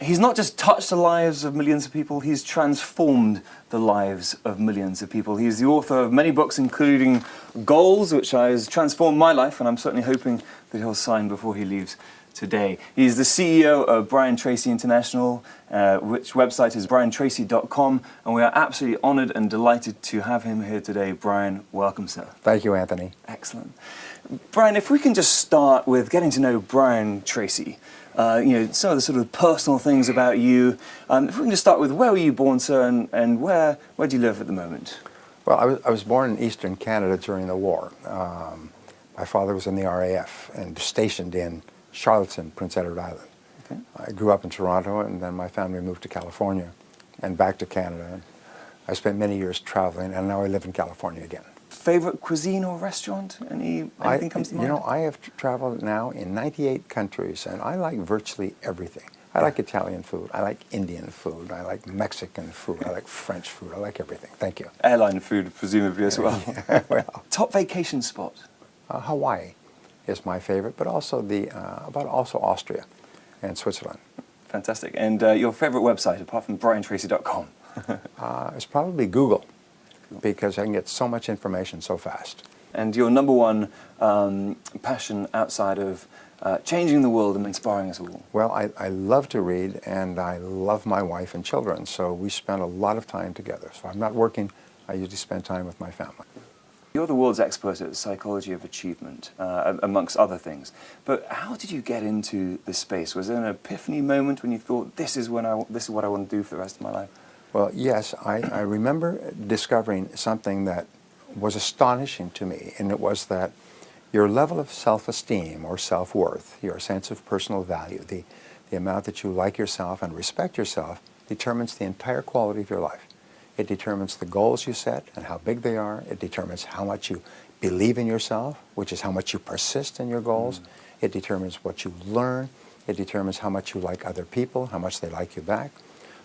he's not just touched the lives of millions of people, he's transformed the lives of millions of people. He's the author of many books, including Goals, which has transformed my life, and I'm certainly hoping that he'll sign before he leaves today. He's the CEO of Brian Tracy International, which website is briantracy.com, and we are absolutely honoured and delighted to have him here today. Brian, welcome, sir. Thank you, Anthony. Excellent. Brian, if we can just start with getting to know Brian Tracy, some of the sort of personal things about you. If we can just start with, where were you born, sir, and where do you live at the moment? Well, I was born in eastern Canada during the war. My father was in the RAF and stationed in Charlottetown, Prince Edward Island. Okay. I grew up in Toronto, and then my family moved to California and back to Canada. I spent many years traveling, and now I live in California again. Favorite cuisine or restaurant? Anything comes to mind? You know, I have traveled now in 98 countries, and I like virtually everything. I like Italian food, I like Indian food, I like Mexican food, I like French food, I like everything. Thank you. Airline food, presumably, as well. Yeah, well. Top vacation spot? Hawaii is my favorite, but also also Austria and Switzerland. Fantastic. And your favorite website, apart from briantracy.com? It's probably Google, because I can get so much information so fast. And your number one passion outside of changing the world and inspiring us all? Well, I love to read, and I love my wife and children, so we spend a lot of time together. So if I'm not working, I usually spend time with my family. You're the world's expert at psychology of achievement, amongst other things. But how did you get into this space? Was there an epiphany moment when you thought, this is what I want to do for the rest of my life? Well, yes, I remember discovering something that was astonishing to me, and it was that your level of self-esteem or self-worth, your sense of personal value, the amount that you like yourself and respect yourself, determines the entire quality of your life. It determines the goals you set and how big they are. It determines how much you believe in yourself, which is how much you persist in your goals. It determines what you learn. It determines how much you like other people, how much they like you back.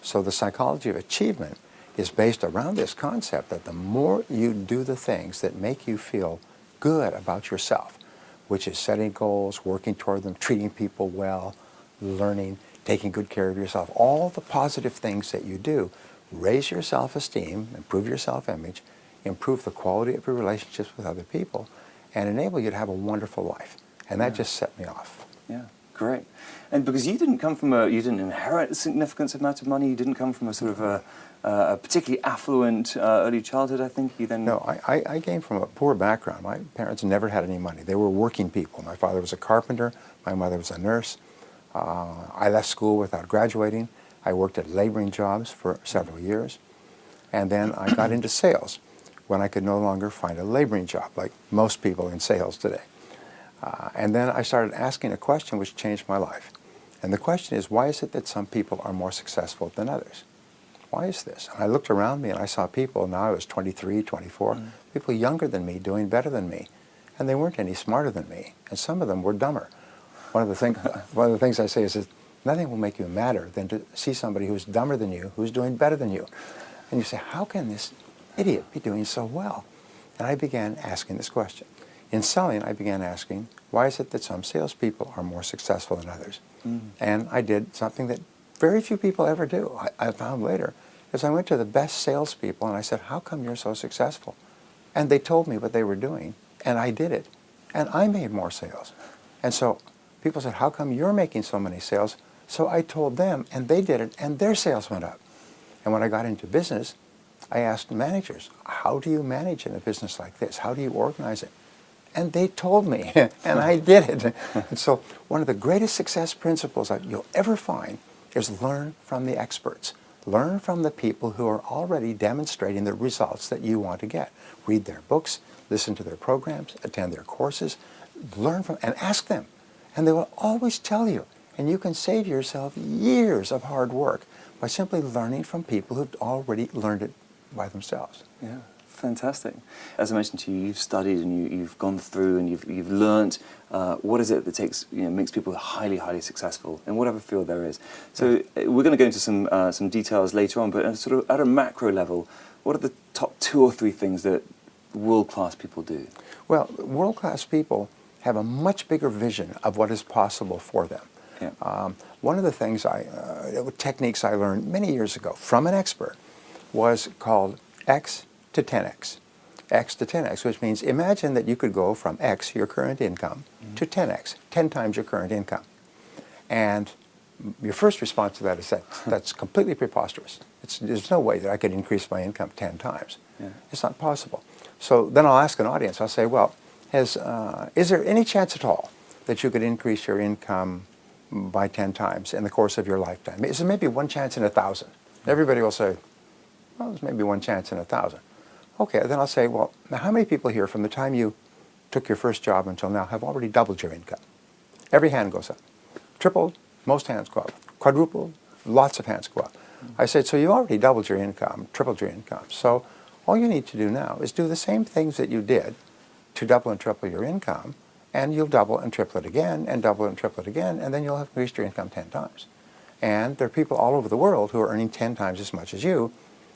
So the psychology of achievement is based around this concept that the more you do the things that make you feel good about yourself, which is setting goals, working toward them, treating people well, learning, taking good care of yourself, all the positive things that you do, raise your self-esteem, improve your self-image, improve the quality of your relationships with other people, and enable you to have a wonderful life. And that just set me off. Yeah, great. And because you didn't come from you didn't inherit a significant amount of money, you didn't come from a sort of a particularly affluent early childhood, I think. You then... No, I came from a poor background. My parents never had any money. They were working people. My father was a carpenter, my mother was a nurse. I left school without graduating. I worked at laboring jobs for several years, and then I got into sales when I could no longer find a laboring job, like most people in sales today. And then I started asking a question which changed my life. And the question is, why is it that some people are more successful than others? Why is this? And I looked around me and I saw people, now I was 23, 24, people younger than me doing better than me. And they weren't any smarter than me, and some of them were dumber. One of the things I say is that nothing will make you madder than to see somebody who's dumber than you, who's doing better than you. And you say, how can this idiot be doing so well? And I began asking this question. In selling, I began asking, why is it that some salespeople are more successful than others? And I did something that very few people ever do. I found later, is I went to the best salespeople and I said, how come you're so successful? And they told me what they were doing, and I did it. And I made more sales. And so people said, how come you're making so many sales? So I told them, and they did it, and their sales went up. And when I got into business, I asked managers, how do you manage in a business like this? How do you organize it? And they told me, and I did it. And so one of the greatest success principles that you'll ever find is learn from the experts. Learn from the people who are already demonstrating the results that you want to get. Read their books, listen to their programs, attend their courses, learn from, and ask them. And they will always tell you. And you can save yourself years of hard work by simply learning from people who've already learned it by themselves. Yeah, fantastic. As I mentioned to you, you've studied and you've gone through and you've learned what is it that makes people highly, highly successful in whatever field there is. So we're going to go into some details later on, but sort of at a macro level, what are the top 2 or 3 things that world-class people do? Well, world-class people have a much bigger vision of what is possible for them. One of the things techniques I learned many years ago from an expert was called X to 10X. X to 10X, which means imagine that you could go from X, your current income, to 10X, 10 times your current income. And your first response to that is that's completely preposterous. There's no way that I could increase my income 10 times. Yeah. It's not possible. So then I'll ask an audience, I'll say, well, is there any chance at all that you could increase your income by 10 times in the course of your lifetime? Is there maybe one chance in 1,000? Everybody will say, well, there's maybe one chance in 1,000. Okay, then I'll say, well, now how many people here from the time you took your first job until now have already doubled your income? Every hand goes up. Tripled, most hands go up. Quadrupled, lots of hands go up. I said, so you already doubled your income, tripled your income. So all you need to do now is do the same things that you did to double and triple your income, and you'll double and triple it again, and double and triple it again, and then you'll have increased your income 10 times. And there are people all over the world who are earning 10 times as much as you,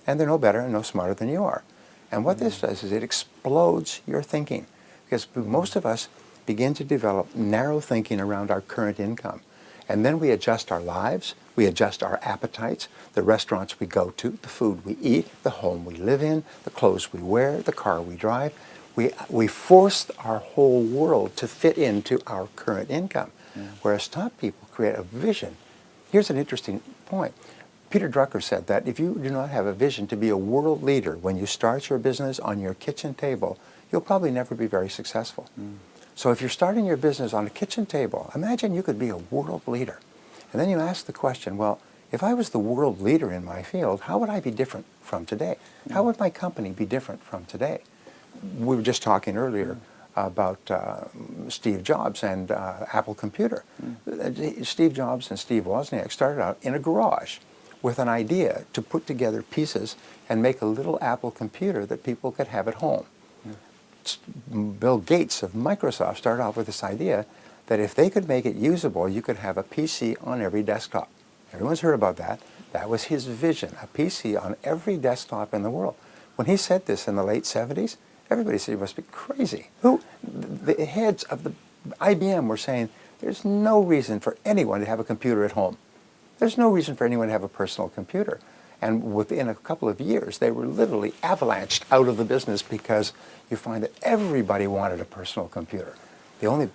and they're no better and no smarter than you are. And what this does is it explodes your thinking, because most of us begin to develop narrow thinking around our current income. And then we adjust our lives, we adjust our appetites, the restaurants we go to, the food we eat, the home we live in, the clothes we wear, the car we drive. We force our whole world to fit into our current income, whereas top people create a vision. Here's an interesting point. Peter Drucker said that if you do not have a vision to be a world leader when you start your business on your kitchen table, you'll probably never be very successful. So if you're starting your business on a kitchen table, imagine you could be a world leader. And then you ask the question, well, if I was the world leader in my field, how would I be different from today? How would my company be different from today? We were just talking earlier about Steve Jobs and Apple Computer. Steve Jobs and Steve Wozniak started out in a garage with an idea to put together pieces and make a little Apple computer that people could have at home. Bill Gates of Microsoft started off with this idea that if they could make it usable, you could have a PC on every desktop. Everyone's heard about that. That was his vision, a PC on every desktop in the world. When he said this in the late 70s, everybody said he must be crazy. The heads of the IBM were saying, there's no reason for anyone to have a computer at home. There's no reason for anyone to have a personal computer. And within a couple of years, they were literally avalanched out of the business because you find that everybody wanted a personal computer. The only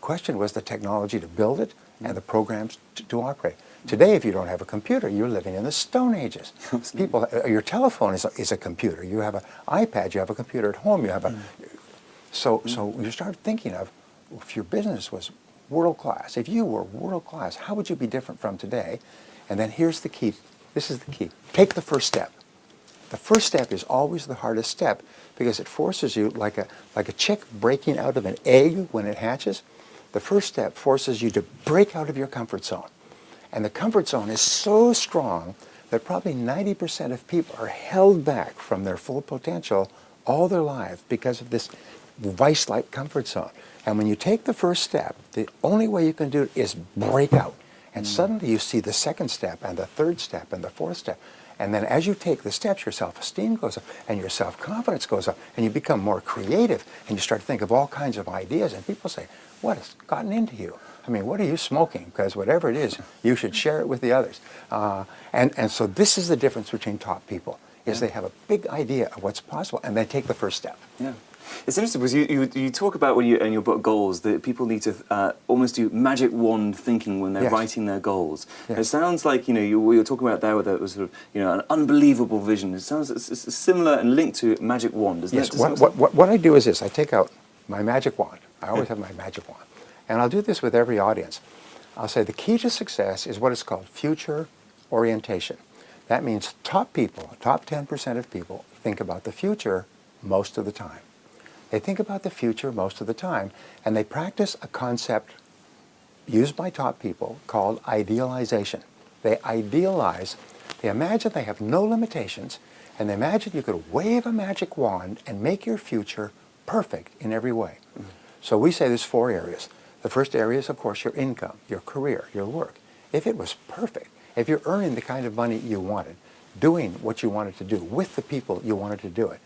question was the technology to build it and the programs to operate. Today, if you don't have a computer, you're living in the Stone Ages. People, your telephone is a computer. You have an iPad. You have a computer at home. You have a. So you start thinking of, if your business was world class, if you were world class, how would you be different from today? And then here's the key. This is the key. Take the first step. The first step is always the hardest step because it forces you, like a chick breaking out of an egg when it hatches. The first step forces you to break out of your comfort zone. And the comfort zone is so strong that probably 90% of people are held back from their full potential all their lives because of this vice-like comfort zone. And when you take the first step, the only way you can do it is break out. And suddenly you see the second step and the third step and the fourth step. And then as you take the steps, your self-esteem goes up and your self-confidence goes up and you become more creative and you start to think of all kinds of ideas. And people say, what has gotten into you? I mean, what are you smoking? Because whatever it is, you should share it with the others. And so this is the difference between top people, is they have a big idea of what's possible and they take the first step. Yeah. It's interesting because you talk about when you in your book Goals that people need to almost do magic wand thinking when they're writing their goals. It sounds like you're talking about there with a sort of an unbelievable vision. It sounds it's similar and linked to magic wand, isn't it? Yes. What I do is this: I take out my magic wand. I always have my magic wand, and I'll do this with every audience. I'll say the key to success is what is called future orientation. That means top people, top 10% of people, think about the future most of the time. They think about the future most of the time, and they practice a concept used by top people called idealization. They idealize, they imagine they have no limitations, and they imagine you could wave a magic wand and make your future perfect in every way. So we say there's 4 areas. The first area is, of course, your income, your career, your work. If it was perfect, if you're earning the kind of money you wanted, doing what you wanted to do with the people you wanted to do it,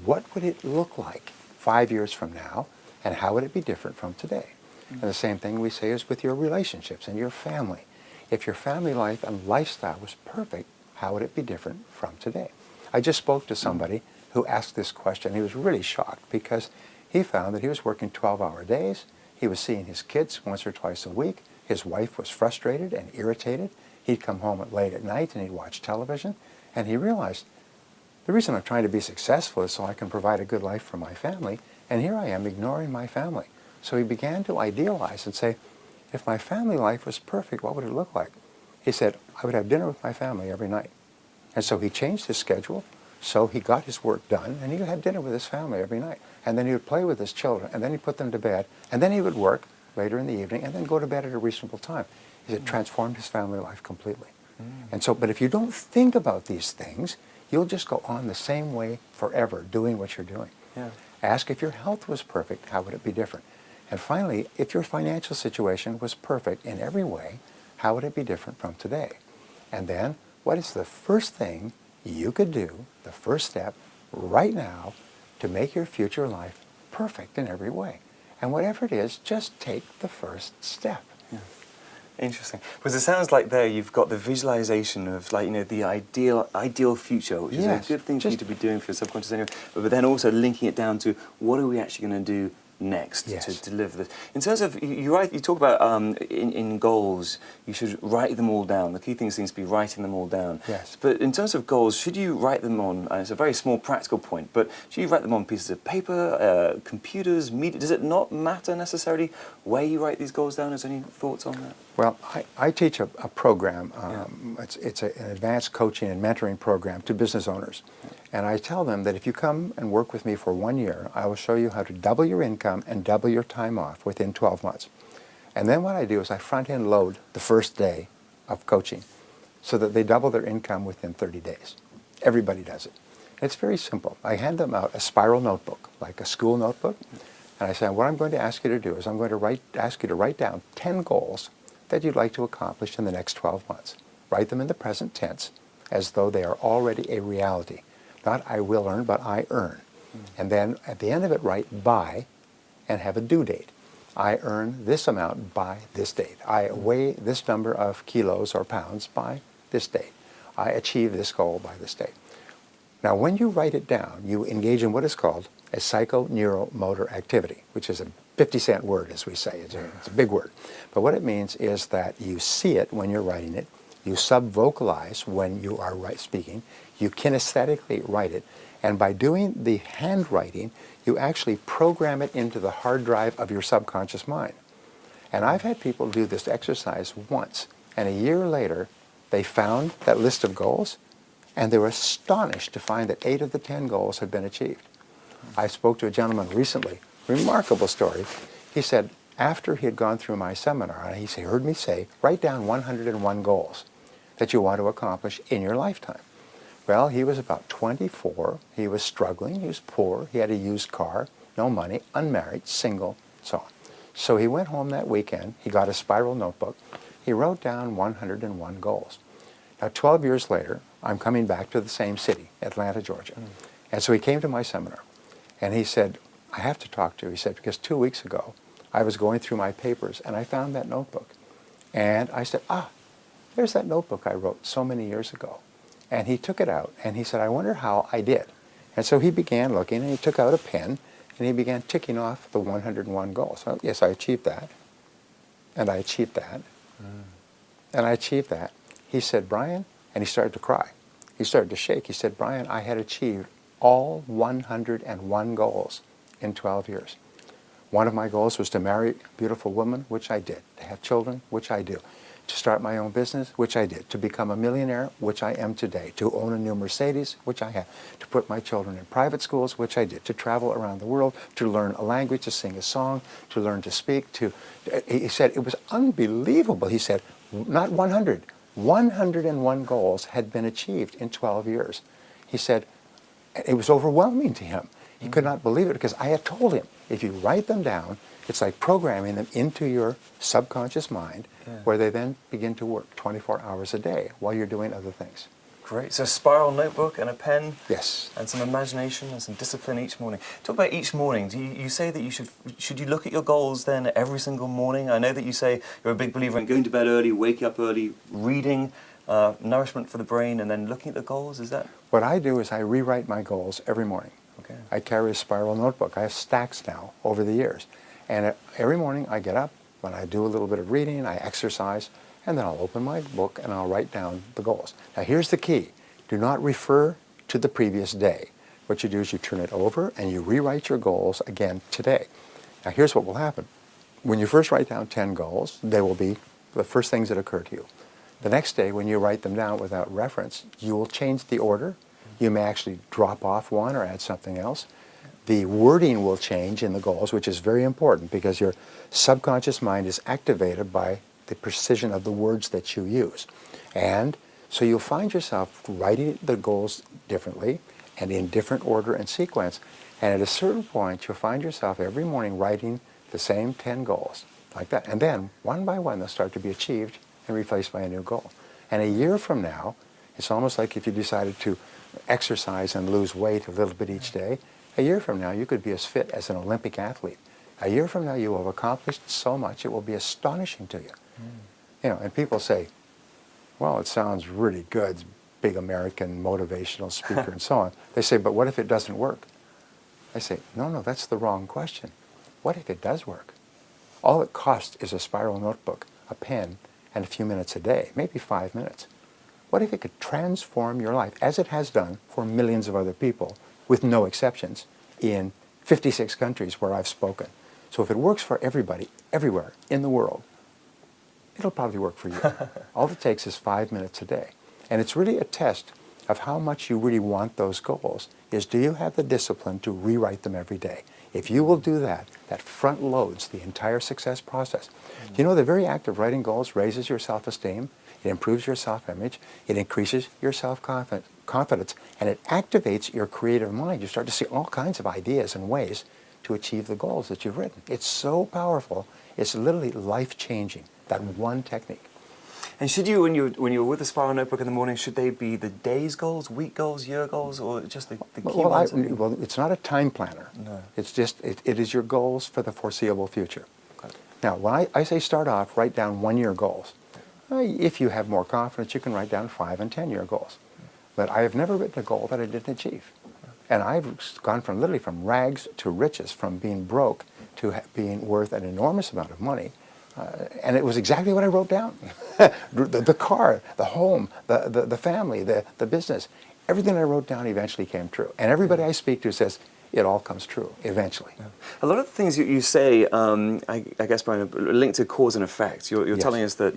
what would it look like 5 years from now, and how would it be different from today? And the same thing we say is with your relationships and your family. If your family life and lifestyle was perfect, how would it be different from today? I just spoke to somebody who asked this question. He was really shocked because he found that he was working 12-hour days. He was seeing his kids once or twice a week. His wife was frustrated and irritated. He'd come home late at night and he'd watch television. And he realized, the reason I'm trying to be successful is so I can provide a good life for my family. And here I am ignoring my family. So he began to idealize and say, if my family life was perfect, what would it look like? He said, I would have dinner with my family every night. And so he changed his schedule. So he got his work done, and he would have dinner with his family every night. And then he would play with his children, and then he'd put them to bed, and then he would work later in the evening, and then go to bed at a reasonable time. He said, transformed his family life completely. And so, but if you don't think about these things, you'll just go on the same way forever, doing what you're doing. Yeah. Ask if your health was perfect, how would it be different? And finally, if your financial situation was perfect in every way, how would it be different from today? And then, what is the first thing you could do, the first step, right now, to make your future life perfect in every way? And whatever it is, just take the first step. Yeah. Interesting. Because it sounds like there you've got the visualization of, like, you know, the ideal future, which is a good thing for you to be doing for your subconscious anyway, but then also linking it down to what are we actually going to do next to deliver this. In terms of, you talk about in goals, you should write them all down. The key thing seems to be writing them all down. Yes. But in terms of goals, should you write them on, and it's a very small practical point, but should you write them on pieces of paper, computers, media? Does it not matter necessarily where you write these goals down? Is there any thoughts on that? Well, I teach a program. It's an advanced coaching and mentoring program to business owners. And I tell them that if you come and work with me for 1 year, I will show you how to double your income and double your time off within 12 months. And then what I do is I front-end load the first day of coaching so that they double their income within 30 days. Everybody does it. It's very simple. I hand them out a spiral notebook, like a school notebook, and I say, what I'm going to ask you to do is I'm going to ask you to write down 10 goals that you'd like to accomplish in the next 12 months. Write them in the present tense as though they are already a reality. Not I will earn, but I earn. And then at the end of it, write by and have a due date. I earn this amount by this date. I weigh this number of kilos or pounds by this date. I achieve this goal by this date. Now, when you write it down, you engage in what is called a psychoneuromotor activity, which is a 50-cent word, as we say. It's a big word. But what it means is that you see it when you're writing it, you sub-vocalize when you are speaking, you kinesthetically write it, and by doing the handwriting, you actually program it into the hard drive of your subconscious mind. And I've had people do this exercise once, and a year later, they found that list of goals, and they were astonished to find that 8 of the 10 goals had been achieved. I spoke to a gentleman recently, remarkable story. He said, after he had gone through my seminar, he heard me say, write down 101 goals that you want to accomplish in your lifetime. Well, he was about 24. He was struggling. He was poor. He had a used car, no money, unmarried, single, so on. So he went home that weekend. He got a spiral notebook. He wrote down 101 goals. Now, 12 years later, I'm coming back to the same city, Atlanta, Georgia. And so he came to my seminar. And he said, I have to talk to you. He said, because 2 weeks ago, I was going through my papers, and I found that notebook. And I said, there's that notebook I wrote so many years ago. And he took it out, and he said, I wonder how I did. And so he began looking, and he took out a pen, and he began ticking off the 101 goals. So, yes, I achieved that, and I achieved that, and I achieved that. He said, Brian, and he started to cry. He started to shake. He said, Brian, I had achieved all 101 goals in 12 years. One of my goals was to marry a beautiful woman, which I did, to have children, which I do, to start my own business, which I did, to become a millionaire, which I am today, to own a new Mercedes, which I have, to put my children in private schools, which I did, to travel around the world, to learn a language, to sing a song, to learn to speak, he said it was unbelievable. He said, not 100, 101 goals had been achieved in 12 years. He said, it was overwhelming to him. He could not believe it because I had told him, if you write them down, it's like programming them into your subconscious mind, where they then begin to work 24 hours a day while you're doing other things. Great. So a spiral notebook and a pen. Yes. And some imagination and some discipline each morning. Talk about each morning. Do you say that should you look at your goals then every single morning? I know that you say you're a big believer in going to bed early, waking up early, reading, nourishment for the brain, and then looking at the goals. Is that? What I do is I rewrite my goals every morning. Okay. I carry a spiral notebook. I have stacks now over the years. And every morning I get up, when I do a little bit of reading, I exercise, and then I'll open my book and I'll write down the goals. Now here's the key. Do not refer to the previous day. What you do is you turn it over and you rewrite your goals again today. Now here's what will happen. When you first write down 10 goals, they will be the first things that occur to you. The next day when you write them down without reference, you will change the order. You may actually drop off one or add something else. The wording will change in the goals, which is very important because your subconscious mind is activated by the precision of the words that you use. And so you'll find yourself writing the goals differently and in different order and sequence. And at a certain point, you'll find yourself every morning writing the same 10 goals, like that. And then, one by one, they'll start to be achieved and replaced by a new goal. And a year from now, it's almost like if you decided to exercise and lose weight a little bit each day, a year from now, you could be as fit as an Olympic athlete. A year from now, you will have accomplished so much, it will be astonishing to you. You know, and people say, well, it sounds really good, big American motivational speaker and so on. They say, but what if it doesn't work? I say, no, that's the wrong question. What if it does work? All it costs is a spiral notebook, a pen, and a few minutes a day, maybe 5 minutes. What if it could transform your life, as it has done for millions of other people, with no exceptions, in 56 countries where I've spoken? So if it works for everybody, everywhere in the world, it'll probably work for you. All it takes is 5 minutes a day. And it's really a test of how much you really want those goals, is do you have the discipline to rewrite them every day? If you will do that, that front loads the entire success process. You know, the very act of writing goals raises your self-esteem, it improves your self-image, it increases your self-confidence, and it activates your creative mind. You start to see all kinds of ideas and ways to achieve the goals that you've written. It's so powerful, it's literally life-changing, that one technique. And should you, when you're with a spiral notebook in the morning, should they be the day's goals, week goals, year goals, or just the key ones? Well, it's not a time planner. No. It's just, it is your goals for the foreseeable future. Okay. Now, when I say start off, write down 1-year goals. If you have more confidence, you can write down 5- and 10-year goals. But I have never written a goal that I didn't achieve. And I've gone from literally from rags to riches, from being broke to being worth an enormous amount of money. And it was exactly what I wrote down. the car, the home, the family, the business. Everything I wrote down eventually came true. And everybody I speak to says, it all comes true eventually. Yeah. A lot of the things you say, I guess, Brian, linked to cause and effect. You're Yes. telling us that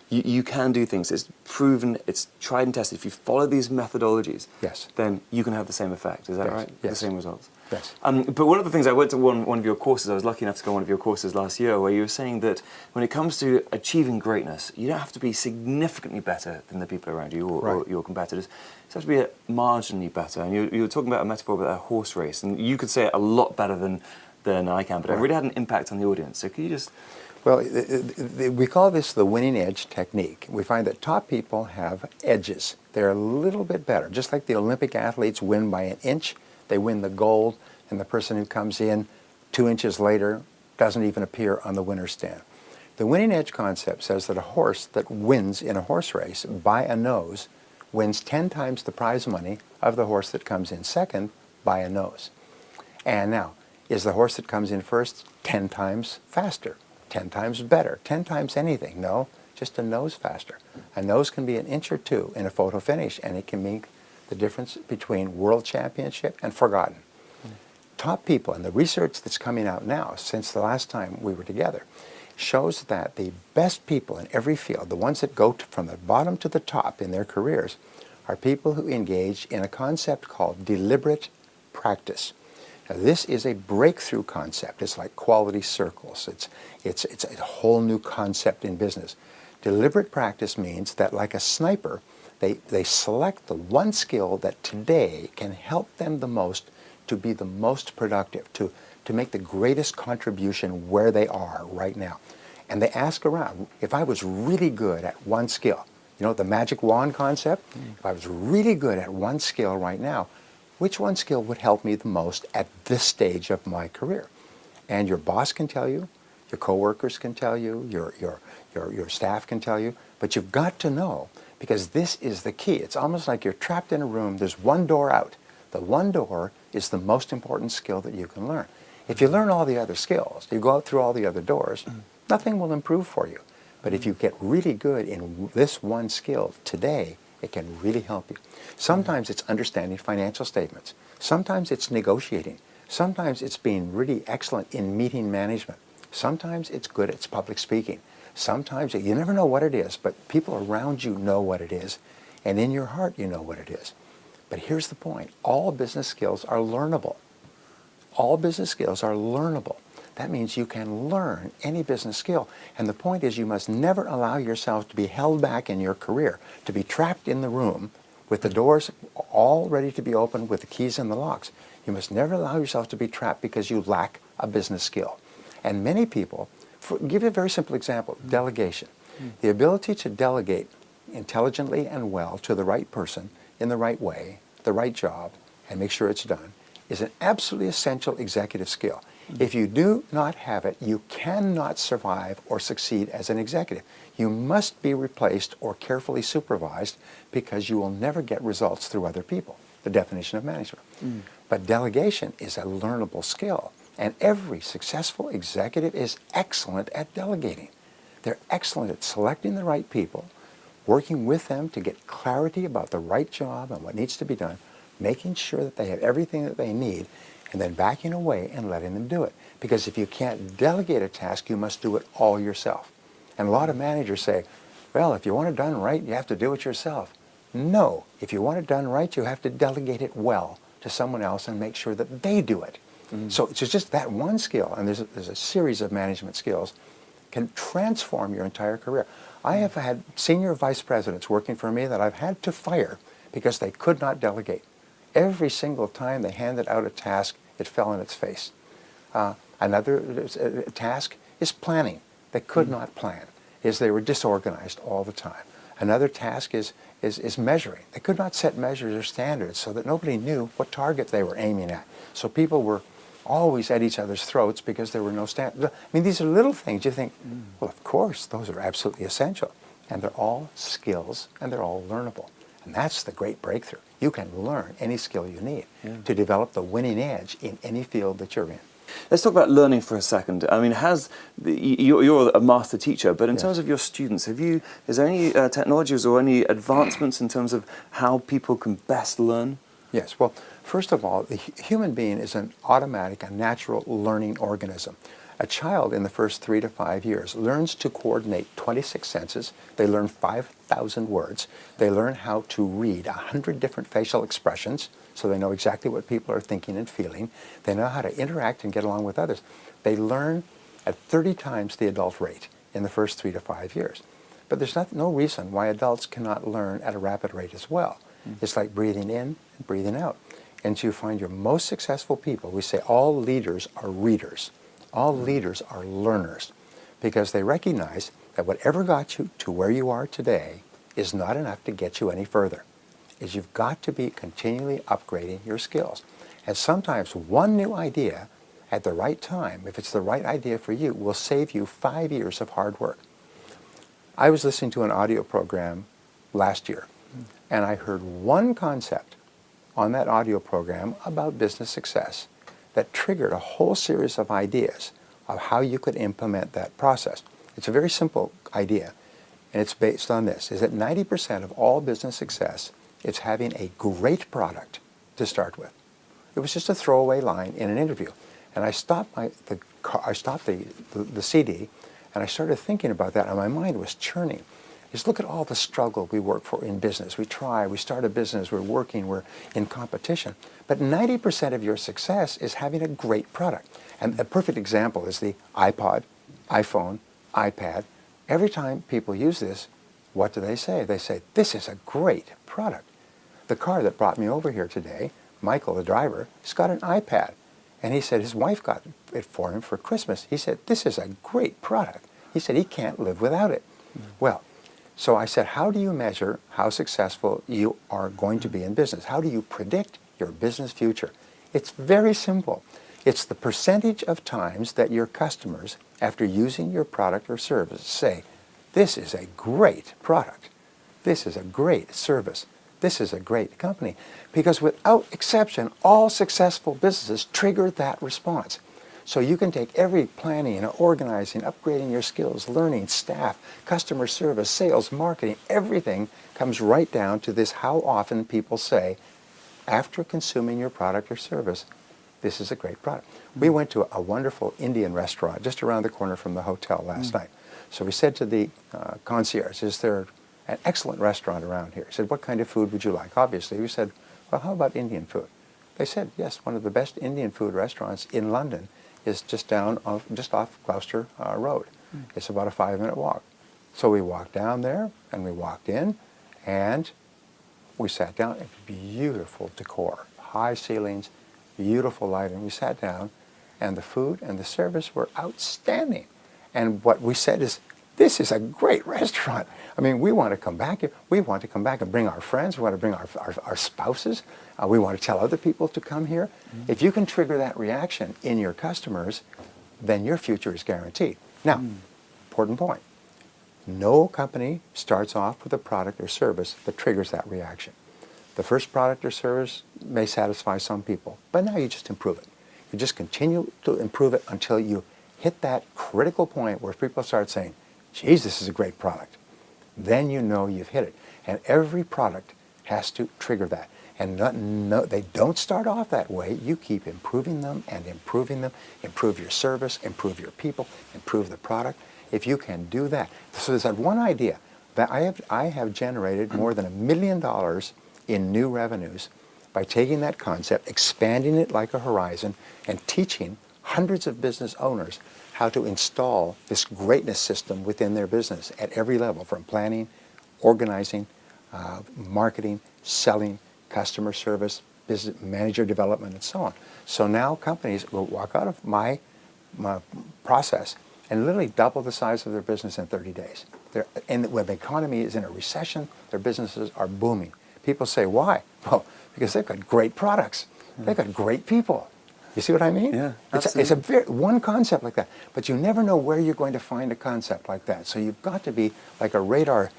you can do things. It's proven. It's tried and tested. If you follow these methodologies, Yes. then you can have the same effect. Is that Yes. right? Yes. The same results. Yes. But one of the things, I went to one of your courses. I was lucky enough to go to one of your courses last year, where you were saying that when it comes to achieving greatness, you don't have to be significantly better than the people around you or your competitors. You have to be marginally better. And you were talking about a metaphor about a horse race, and you could say it a lot better than I can, but it really had an impact on the audience. So could you just... Well, we call this the winning edge technique. We find that top people have edges. They're a little bit better. Just like the Olympic athletes win by an inch, they win the gold, and the person who comes in 2 inches later doesn't even appear on the winner's stand. The winning edge concept says that a horse that wins in a horse race by a nose wins 10 times the prize money of the horse that comes in second by a nose. And now, is the horse that comes in first 10 times faster, 10 times better, 10 times anything? No, just a nose faster. A nose can be an inch or two in a photo finish, and it can make the difference between world championship and forgotten. Top people, and the research that's coming out now since the last time we were together, shows that the best people in every field, the ones that go from the bottom to the top in their careers, are people who engage in a concept called deliberate practice. Now, this is a breakthrough concept. It's like quality circles. It's a whole new concept in business. Deliberate practice means that, like a sniper, they select the one skill that today can help them the most to be the most productive, to make the greatest contribution where they are right now. And they ask around, if I was really good at one skill, You know, the magic wand concept? If I was really good at one skill right now, which one skill would help me the most at this stage of my career? And your boss can tell you, your coworkers can tell you, your staff can tell you, but you've got to know, because this is the key. It's almost like you're trapped in a room, there's one door out. The one door is the most important skill that you can learn. If you learn all the other skills, you go out through all the other doors, nothing will improve for you. But if you get really good in this one skill today, it can really help you. Sometimes it's understanding financial statements. Sometimes it's negotiating. Sometimes it's being really excellent in meeting management. Sometimes it's good at public speaking. Sometimes, you never know what it is, but people around you know what it is. And in your heart, you know what it is. But here's the point. All business skills are learnable. All business skills are learnable. That means you can learn any business skill. And the point is, you must never allow yourself to be held back in your career, to be trapped in the room with the doors all ready to be opened with the keys and the locks. You must never allow yourself to be trapped because you lack a business skill. And many people, give you a very simple example, delegation. The ability to delegate intelligently and well to the right person in the right way, the right job, and make sure it's done, is an absolutely essential executive skill. If you do not have it, you cannot survive or succeed as an executive. You must be replaced or carefully supervised because you will never get results through other people, the definition of management. But delegation is a learnable skill, and every successful executive is excellent at delegating. They're excellent at selecting the right people, working with them to get clarity about the right job and what needs to be done, making sure that they have everything that they need, and then backing away and letting them do it. Because if you can't delegate a task, you must do it all yourself. And a lot of managers say, well, if you want it done right, you have to do it yourself. No, if you want it done right, you have to delegate it well to someone else and make sure that they do it. So it's just that one skill, and there's a series of management skills, can transform your entire career. I have had senior vice presidents working for me that I've had to fire because they could not delegate. Every single time they handed out a task, it fell on its face. Another task is planning. They could not plan, they were disorganized all the time. Another task is measuring. They could not set measures or standards so that nobody knew what target they were aiming at. So people were always at each other's throats because there were no standards. I mean, these are little things. You think, well, of course, those are absolutely essential. And they're all skills, and they're all learnable. And that's the great breakthrough. You can learn any skill you need to develop the winning edge in any field that you're in. Let's talk about learning for a second. I mean, you're a master teacher, but in terms of your students, is there any technologies or any advancements in terms of how people can best learn? Yes. Well, first of all, the human being is an automatic, a natural learning organism. A child in the first 3 to 5 years learns to coordinate 26 senses. They learn 5,000 words. They learn how to read 100 different facial expressions, so they know exactly what people are thinking and feeling. They know how to interact and get along with others. They learn at 30 times the adult rate in the first 3 to 5 years. But there's no reason why adults cannot learn at a rapid rate as well. It's like breathing in and breathing out. And to find your most successful people, we say all leaders are readers. All leaders are learners, because they recognize that whatever got you to where you are today is not enough to get you any further. You've got to be continually upgrading your skills. And sometimes one new idea at the right time, if it's the right idea for you, will save you 5 years of hard work. I was listening to an audio program last year, and I heard one concept on that audio program about business success that triggered a whole series of ideas of how you could implement that process. It's a very simple idea, and it's based on this, is that 90% of all business success is having a great product to start with. It was just a throwaway line in an interview. And I stopped the CD, and I started thinking about that, and my mind was churning. Just look at all the struggle we work for in business. We start a business, we're working, we're in competition. But 90% of your success is having a great product. And a perfect example is the iPod, iPhone, iPad. Every time people use this, what do they say? They say, this is a great product. The car that brought me over here today, Michael, the driver, has got an iPad. And he said his wife got it for him for Christmas. He said, this is a great product. He said he can't live without it. Well, So I said, how do you measure how successful you are going to be in business? How do you predict your business future? It's very simple. It's the percentage of times that your customers, after using your product or service, say, this is a great product. This is a great service. This is a great company. Because without exception, all successful businesses trigger that response. So you can take every planning and organizing, upgrading your skills, learning, staff, customer service, sales, marketing, everything comes right down to this: how often people say, after consuming your product or service, this is a great product. We went to a wonderful Indian restaurant just around the corner from the hotel last night. So we said to the concierge, is there an excellent restaurant around here? He said, what kind of food would you like? Obviously, we said, well, how about Indian food? They said, yes, one of the best Indian food restaurants in London is just off Gloucester Road. It's about a 5-minute walk. So we walked down there, and we walked in, and we sat down. Beautiful decor, high ceilings, beautiful lighting. We sat down, and the food and the service were outstanding. And what we said is, this is a great restaurant. I mean, we want to come back here. We want to come back and bring our friends. We want to bring our spouses. We want to tell other people to come here. If you can trigger that reaction in your customers, then your future is guaranteed. Now, important point. No company starts off with a product or service that triggers that reaction. The first product or service may satisfy some people, but now you just improve it. You just continue to improve it until you hit that critical point where people start saying, geez, this is a great product. Then you know you've hit it. And every product has to trigger that. And they don't start off that way. You keep improving them and improving them. Improve your service, improve your people, improve the product. If you can do that. So there's that one idea that I have generated more than $1 million in new revenues by taking that concept, expanding it like a horizon, and teaching hundreds of business owners how to install this greatness system within their business at every level, from planning, organizing, marketing, selling, customer service, business manager development, and so on. So now companies will walk out of my process and literally double the size of their business in 30 days. And when the economy is in a recession, their businesses are booming. People say, why? Well, because they've got great products. They've got great people. You see what I mean? Yeah, it's one concept like that. But you never know where you're going to find a concept like that. So you've got to be like a radar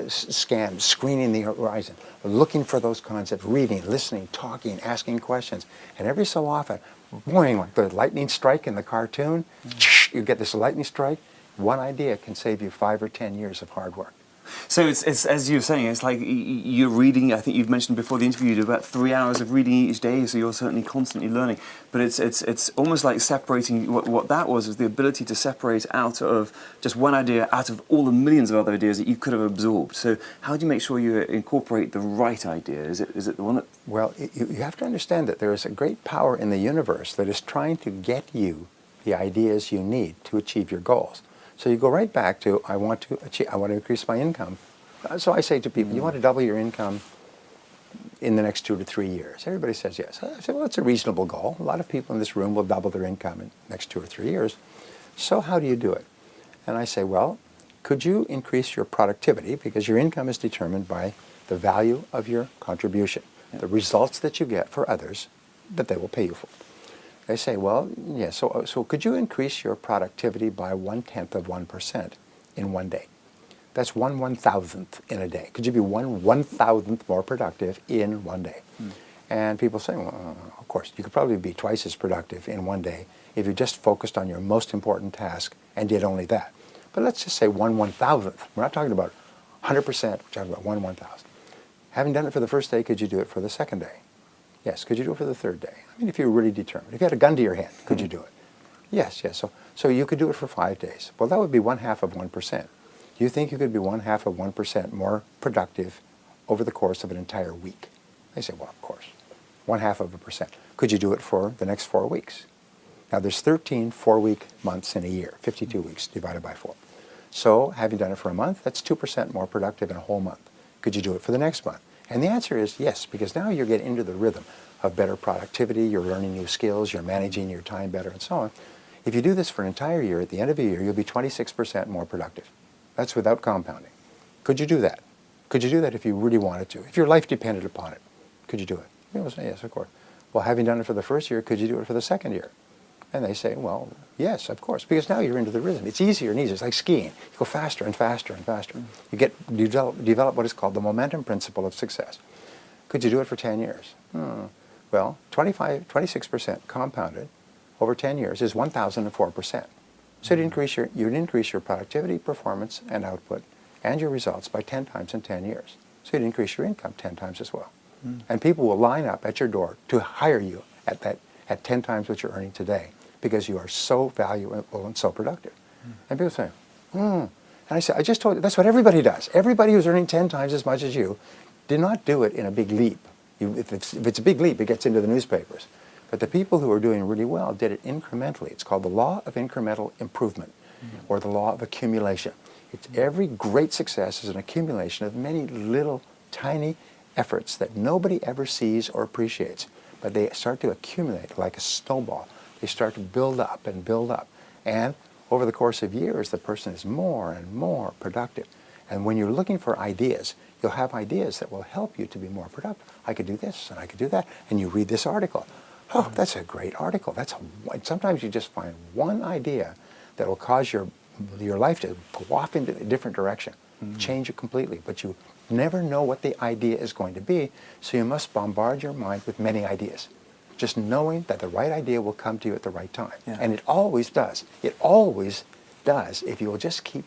scan, screening the horizon, looking for those concepts, reading, listening, talking, asking questions. And every so often, boing, like the lightning strike in the cartoon, you get this lightning strike. One idea can save you 5 or 10 years of hard work. So it's as you were saying, it's like you're reading. I think you've mentioned before the interview, you do about 3 hours of reading each day, so you're certainly constantly learning. But it's almost like separating. What that was the ability to separate out of just one idea out of all the millions of other ideas that you could have absorbed. So how do you make sure you incorporate the right idea? Is it the one that? Well, you have to understand that there is a great power in the universe that is trying to get you the ideas you need to achieve your goals. So you go right back to, I want to increase my income. So I say to people, you want to double your income in the next 2 to 3 years? Everybody says yes. I say, well, it's a reasonable goal. A lot of people in this room will double their income in the next 2 or 3 years. So how do you do it? And I say, well, could you increase your productivity? Because your income is determined by the value of your contribution, the results that you get for others that they will pay you for. They say, well, yes, so could you increase your productivity by 1/10% in one day? That's 1/1000th in a day. Could you be 1/1000th more productive in one day? And people say, well, of course, you could probably be twice as productive in one day if you just focused on your most important task and did only that. But let's just say 1/1000th. We're not talking about 100%, we're talking about 1/1000th. Having done it for the first day, could you do it for the second day? Yes. Could you do it for the third day? I mean, if you were really determined. If you had a gun to your head, could you do it? Yes. So you could do it for 5 days. Well, that would be 1/2%. Do you think you could be 1/2% more productive over the course of an entire week? They say, well, of course. 1/2%. Could you do it for the next 4 weeks? Now, there's 13 4-week months in a year, 52 weeks divided by 4. So having done it for a month, that's 2% more productive in a whole month. Could you do it for the next month? And the answer is yes, because now you're getting into the rhythm of better productivity, you're learning new skills, you're managing your time better, and so on. If you do this for an entire year, at the end of a year, you'll be 26% more productive. That's without compounding. Could you do that? Could you do that if you really wanted to? If your life depended upon it, could you do it? You will say, yes, of course. Well, having done it for the first year, could you do it for the second year? And they say, well, yes, of course, because now you're into the rhythm. It's easier and easier. It's like skiing. You go faster and faster and faster. You develop what is called the momentum principle of success. Could you do it for 10 years? Well, 26% compounded over 10 years is 1,004%. So you'd increase your productivity, performance, and output, and your results by 10 times in 10 years. So you'd increase your income 10 times as well. And people will line up at your door to hire you at 10 times what you're earning today, because you are so valuable and so productive. And people say, And I say, I just told you, that's what everybody does. Everybody who's earning 10 times as much as you did not do it in a big leap. If it's a big leap, it gets into the newspapers. But the people who are doing really well did it incrementally. It's called the law of incremental improvement, or the law of accumulation. Every great success is an accumulation of many little, tiny efforts that nobody ever sees or appreciates. But they start to accumulate like a snowball. They start to build up and build up. And over the course of years, the person is more and more productive. And when you're looking for ideas, you'll have ideas that will help you to be more productive. I could do this and I could do that. And you read this article. Oh, that's a great article. Sometimes you just find one idea that will cause your life to go off into a different direction, change it completely. But you never know what the idea is going to be, so you must bombard your mind with many ideas, just knowing that the right idea will come to you at the right time. Yeah. And it always does. It always does if you will just keep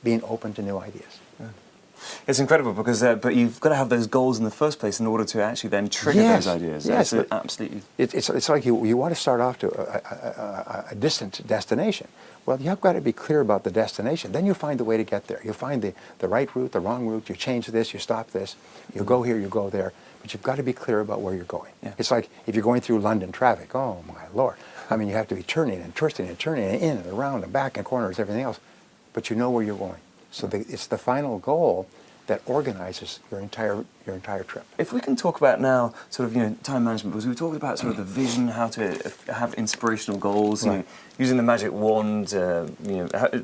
being open to new ideas. Yeah. It's incredible because, but you've got to have those goals in the first place in order to actually then trigger those ideas. Yes, absolutely. It's like you want to start off to a distant destination. Well, you've got to be clear about the destination. Then you find the way to get there. You find the right route, the wrong route. You change this, you stop this. You go here, you go there. But you've got to be clear about where you're going. Yeah. It's like if you're going through London traffic. Oh, my Lord. I mean, you have to be turning and twisting and turning and in and around and back and corners, everything else. But you know where you're going. So it's the final goal that organizes your entire trip. If we can talk about now sort of time management, because we were talking about sort of the vision, how to have inspirational goals, right. Using the magic wand,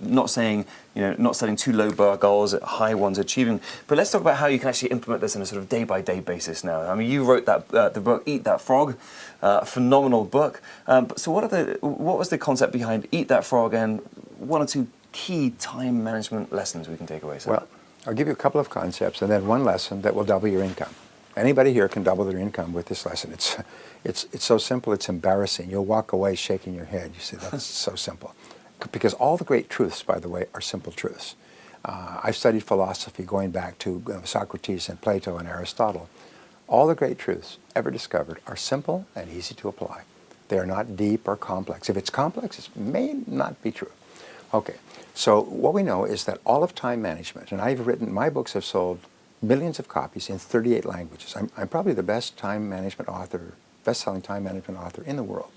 not saying not setting too low bar goals, high ones achieving. But let's talk about how you can actually implement this on a sort of day-by-day basis now. I mean, you wrote that the book Eat That Frog, phenomenal book. So what was the concept behind Eat That Frog, and one or two key time management lessons we can take away? Well, I'll give you a couple of concepts and then one lesson that will double your income. Anybody here can double their income with this lesson. It's so simple, it's embarrassing. You'll walk away shaking your head. You say, that's so simple. Because all the great truths, by the way, are simple truths. I've studied philosophy going back to Socrates and Plato and Aristotle. All the great truths ever discovered are simple and easy to apply. They are not deep or complex. If it's complex, it may not be true. Okay, so what we know is that all of time management, and my books have sold millions of copies in 38 languages. I'm probably the best time management author, best-selling time management author in the world.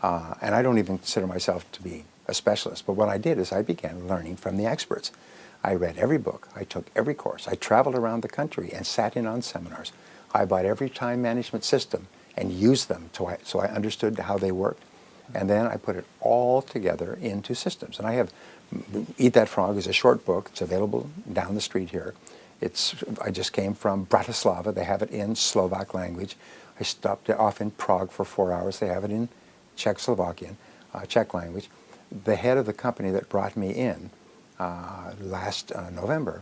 And I don't even consider myself to be a specialist. But what I did is I began learning from the experts. I read every book. I took every course. I traveled around the country and sat in on seminars. I bought every time management system and used them so I understood how they worked. And then I put it all together into systems. And I have Eat That Frog is a short book. It's available down the street here. I just came from Bratislava. They have it in Slovak language. I stopped off in Prague for 4 hours. They have it in Czech language. The head of the company that brought me in last November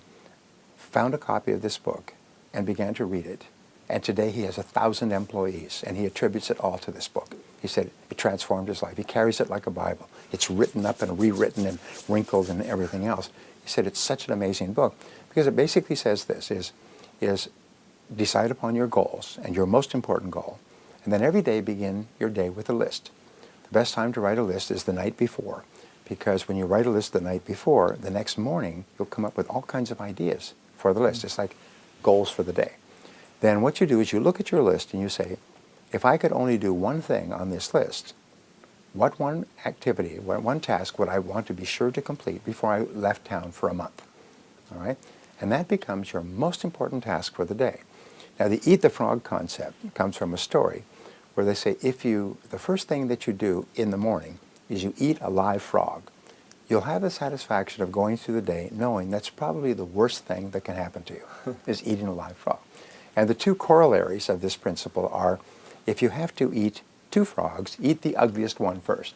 found a copy of this book and began to read it. And today he has 1,000 employees, and he attributes it all to this book. He said it transformed his life. He carries it like a Bible. It's written up and rewritten and wrinkled and everything else. He said it's such an amazing book because it basically says this, is decide upon your goals and your most important goal, and then every day begin your day with a list. The best time to write a list is the night before, because when you write a list the night before, the next morning you'll come up with all kinds of ideas for the list. It's like goals for the day. Then what you do is you look at your list and you say, if I could only do one thing on this list, what one activity, what one task would I want to be sure to complete before I left town for a month? All right? And that becomes your most important task for the day. Now, the Eat the Frog concept comes from a story where they say the first thing that you do in the morning is you eat a live frog. you'll have the satisfaction of going through the day knowing that's probably the worst thing that can happen to you, is eating a live frog. And the two corollaries of this principle are, if you have to eat 2 frogs, eat the ugliest one first.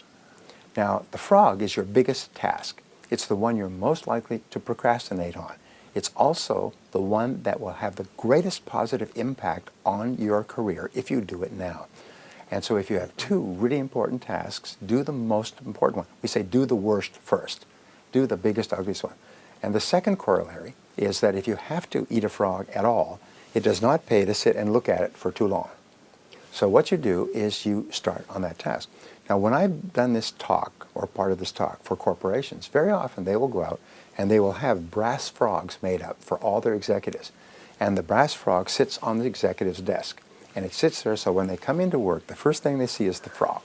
Now, the frog is your biggest task. It's the one you're most likely to procrastinate on. It's also the one that will have the greatest positive impact on your career if you do it now. And so if you have 2 really important tasks, do the most important one. We say do the worst first. Do the biggest, ugliest one. And the second corollary is that if you have to eat a frog at all, it does not pay to sit and look at it for too long. So what you do is you start on that task. Now, when I've done this talk, or part of this talk, for corporations, very often they will go out and they will have brass frogs made up for all their executives. And the brass frog sits on the executive's desk. And it sits there so when they come into work, the first thing they see is the frog.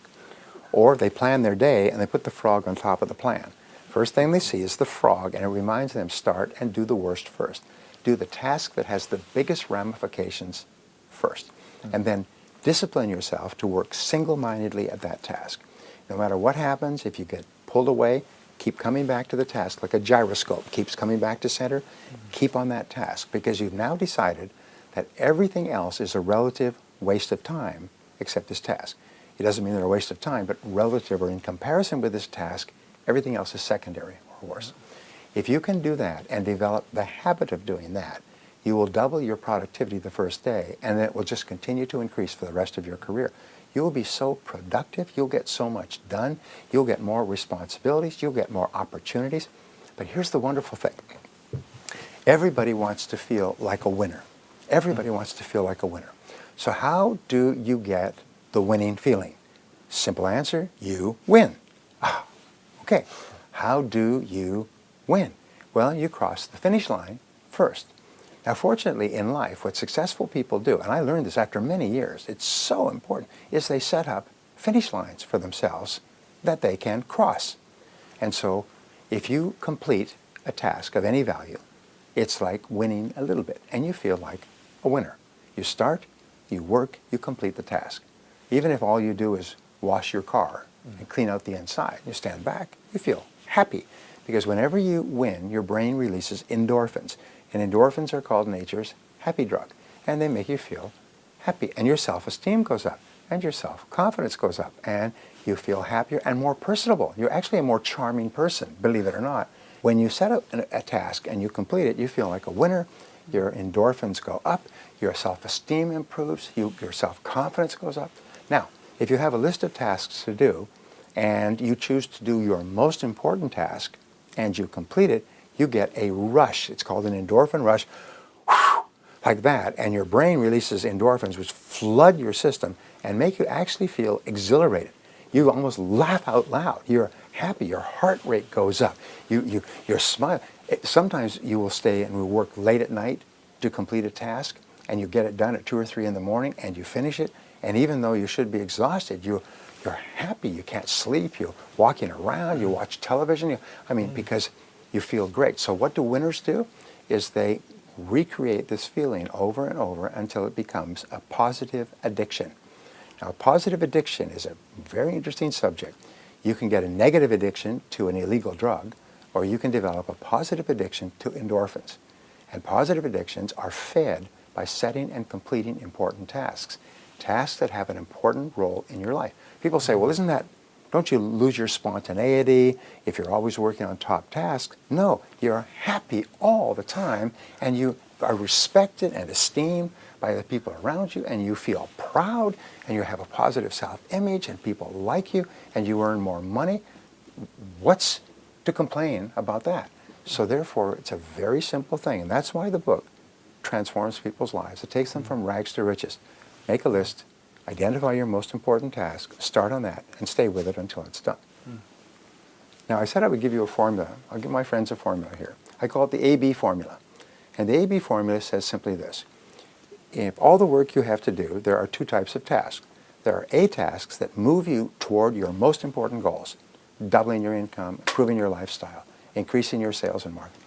Or they plan their day and they put the frog on top of the plan. First thing they see is the frog, and it reminds them, start and do the worst first. Do the task that has the biggest ramifications first. And then discipline yourself to work single-mindedly at that task. No matter what happens, if you get pulled away, keep coming back to the task, like a gyroscope keeps coming back to center. Keep on that task, because you've now decided that everything else is a relative waste of time except this task. It doesn't mean they're a waste of time, but relative or in comparison with this task, everything else is secondary or worse. If you can do that and develop the habit of doing that, you will double your productivity the first day, and it will just continue to increase for the rest of your career. You will be so productive, you'll get so much done, you'll get more responsibilities, you'll get more opportunities. But here's the wonderful thing. Everybody wants to feel like a winner. Everybody wants to feel like a winner. So how do you get the winning feeling? Simple answer, you win. Okay, how do you win? Well, you cross the finish line first. Now, fortunately, in life, what successful people do, and I learned this after many years, it's so important, is they set up finish lines for themselves that they can cross. And so, if you complete a task of any value, it's like winning a little bit, and you feel like a winner. You start, you work, you complete the task. Even if all you do is wash your car and clean out the inside, you stand back, you feel happy. Because whenever you win, your brain releases endorphins. And endorphins are called nature's happy drug. And they make you feel happy. And your self-esteem goes up. And your self-confidence goes up. And you feel happier and more personable. You're actually a more charming person, believe it or not. When you set up a task and you complete it, you feel like a winner. Your endorphins go up. Your self-esteem improves. Your self-confidence goes up. Now, if you have a list of tasks to do, and you choose to do your most important task, and you complete it, you get a rush. It's called an endorphin rush, like that, and your brain releases endorphins which flood your system and make you actually feel exhilarated. You almost laugh out loud. You're happy. Your heart rate goes up. You're smiling. Sometimes you will stay and will work late at night to complete a task, and you get it done at 2 or 3 in the morning, and you finish it, and even though you should be exhausted, you're happy. You can't sleep. You're walking around. You watch television. Because you feel great. So what do winners do? Is they recreate this feeling over and over until it becomes a positive addiction. Now, positive addiction is a very interesting subject. You can get a negative addiction to an illegal drug, or you can develop a positive addiction to endorphins. And positive addictions are fed by setting and completing important tasks, tasks that have an important role in your life. People say, well, don't you lose your spontaneity if you're always working on top tasks? No, you're happy all the time, and you are respected and esteemed by the people around you, and you feel proud, and you have a positive self-image, and people like you, and you earn more money. What's to complain about that? So therefore, it's a very simple thing, and that's why the book transforms people's lives. It takes them from rags to riches. Make a list. Identify your most important task, start on that, and stay with it until it's done. Now, I said I would give you a formula. I'll give my friends a formula here. I call it the AB formula. And the AB formula says simply this. If all the work you have to do, there are 2 types of tasks. There are A tasks that move you toward your most important goals, doubling your income, improving your lifestyle, increasing your sales and marketing.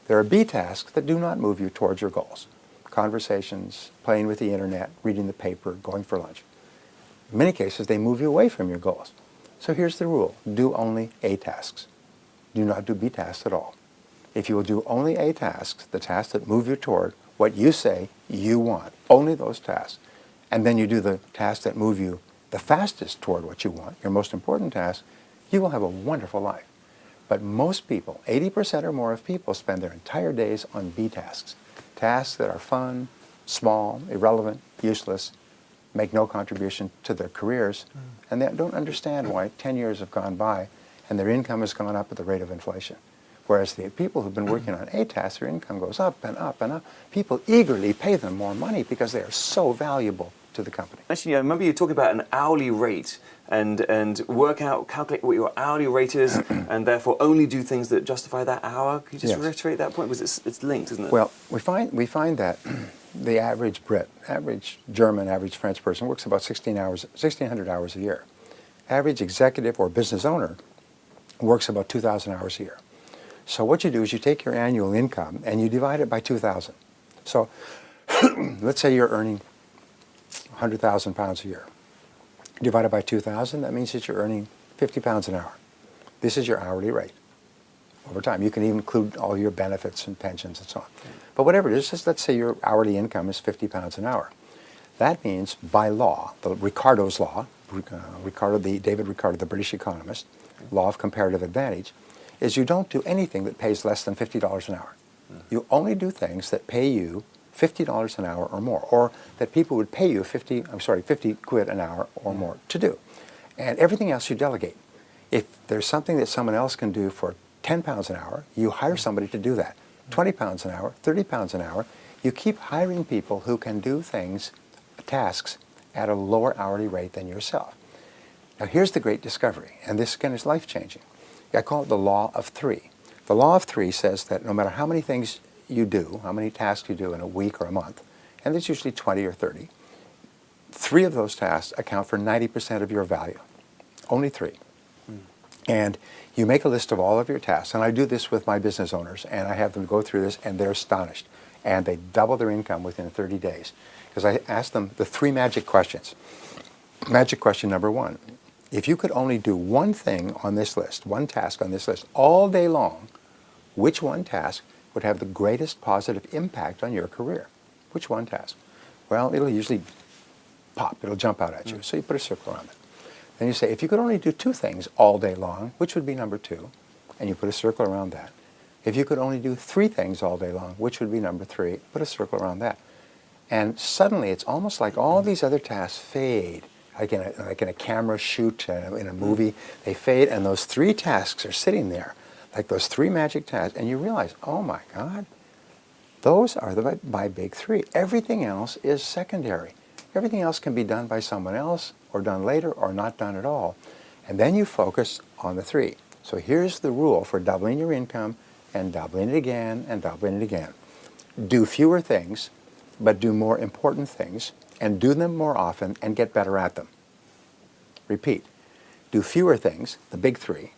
There are B tasks that do not move you towards your goals. Conversations, playing with the internet, reading the paper, going for lunch. In many cases, they move you away from your goals. So here's the rule. Do only A tasks. do not do B tasks at all. If you will do only A tasks, the tasks that move you toward what you say you want, only those tasks, and then you do the tasks that move you the fastest toward what you want, your most important task, you will have a wonderful life. But most people, 80% or more of people, spend their entire days on B tasks. Tasks that are fun, small, irrelevant, useless, make no contribution to their careers, and they don't understand why 10 years have gone by and their income has gone up at the rate of inflation. Whereas the people who've been working on A tasks, their income goes up and up and up. People eagerly pay them more money because they are so valuable to the company. Actually, I remember you talking about an hourly rate and calculate what your hourly rate is, and therefore only do things that justify that hour. Can you just reiterate that point? Because it's linked, isn't it? Well, we find that the average Brit, average German, average French person works about 1,600 hours a year. Average executive or business owner works about 2,000 hours a year. So what you do is you take your annual income and you divide it by 2,000. So let's say you're earning 100,000 pounds a year. Divided by 2,000, that means that you're earning 50 pounds an hour. This is your hourly rate over time. You can even include all your benefits and pensions and so on. But whatever it is, just let's say your hourly income is 50 pounds an hour. That means by law, the Ricardo's law, David Ricardo, the British economist, law of comparative advantage, is you don't do anything that pays less than $50 an hour. You only do things that pay you $50 an hour or more, or that people would pay you 50 quid an hour or more to do. And everything else you delegate. If there's something that someone else can do for 10 pounds an hour, you hire somebody to do that. 20 pounds an hour, 30 pounds an hour, you keep hiring people who can do things, tasks, at a lower hourly rate than yourself. Now here's the great discovery, and this again is life-changing. I call it the law of three. The law of three says that no matter how many things you do, how many tasks you do in a week or a month, and there's usually 20 or 30, 3 of those tasks account for 90% of your value. Only 3. And you make a list of all of your tasks, and I do this with my business owners, and I have them go through this, and they're astonished. And they double their income within 30 days. Because I ask them the 3 magic questions. Magic question number 1. If you could only do one thing on this list, one task on this list, all day long, which one task would have the greatest positive impact on your career? Which one task? Well, it'll usually pop. It'll jump out at you. So you put a circle around it. Then you say, if you could only do 2 things all day long, which would be number 2? And you put a circle around that. If you could only do 3 things all day long, which would be number 3? Put a circle around that. And suddenly, it's almost like all these other tasks fade. Like in a camera shoot, in a movie, they fade, and those 3 tasks are sitting there, like those 3 magic tasks, and you realize, oh my God, those are my big 3. Everything else is secondary. Everything else can be done by someone else, or done later, or not done at all. And then you focus on the 3. So here's the rule for doubling your income, and doubling it again, and doubling it again. Do fewer things, but do more important things, and do them more often and get better at them. Repeat. Do fewer things, the big 3.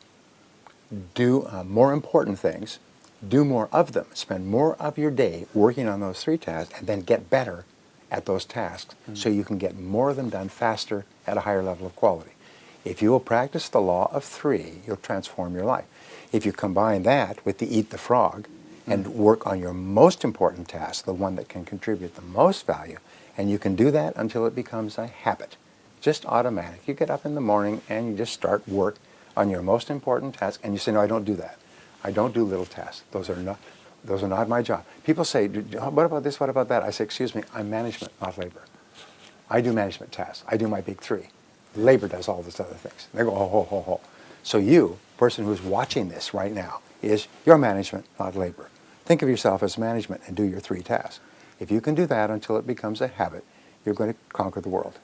Do more important things. Do more of them. Spend more of your day working on those 3 tasks, and then get better at those tasks so you can get more of them done faster at a higher level of quality. If you will practice the law of 3, you'll transform your life. If you combine that with the eat the frog and work on your most important task, the one that can contribute the most value, and you can do that until it becomes a habit, just automatic. You get up in the morning and you just start work on your most important task, and you say, no, I don't do that. I don't do little tasks. Those are not my job. People say, what about this, what about that? I say, excuse me, I'm management, not labor. I do management tasks. I do my big 3. Labor does all these other things. They go, ho, ho, ho, ho. So you, person who's watching this right now, is your management, not labor. Think of yourself as management and do your 3 tasks. If you can do that until it becomes a habit, you're going to conquer the world.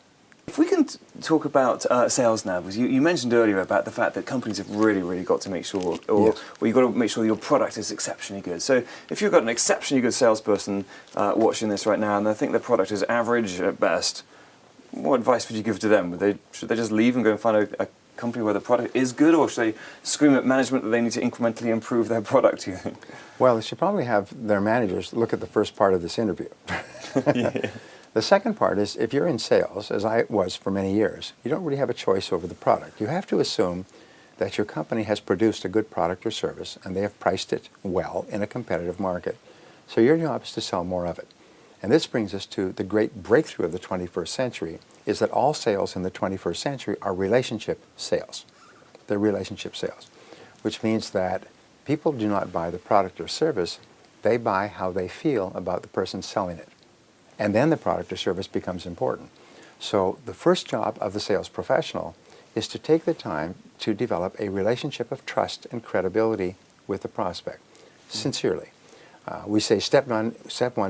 If we can talk about sales now, because you mentioned earlier about the fact that companies have really got to make sure, or you've got to make sure your product is exceptionally good. So if you've got an exceptionally good salesperson watching this right now, and they think their product is average at best, what advice would you give to them? Should they just leave and go and find a company where the product is good, or should they scream at management that they need to incrementally improve their product, do you think? Well, they should probably have their managers look at the first part of this interview. The second part is, if you're in sales, as I was for many years, you don't really have a choice over the product. You have to assume that your company has produced a good product or service and they have priced it well in a competitive market. So your job is to sell more of it. And this brings us to the great breakthrough of the 21st century, is that all sales in the 21st century are relationship sales. They're relationship sales, which means that people do not buy the product or service, they buy how they feel about the person selling it. And then the product or service becomes important. So the first job of the sales professional is to take the time to develop a relationship of trust and credibility with the prospect, sincerely. We say step one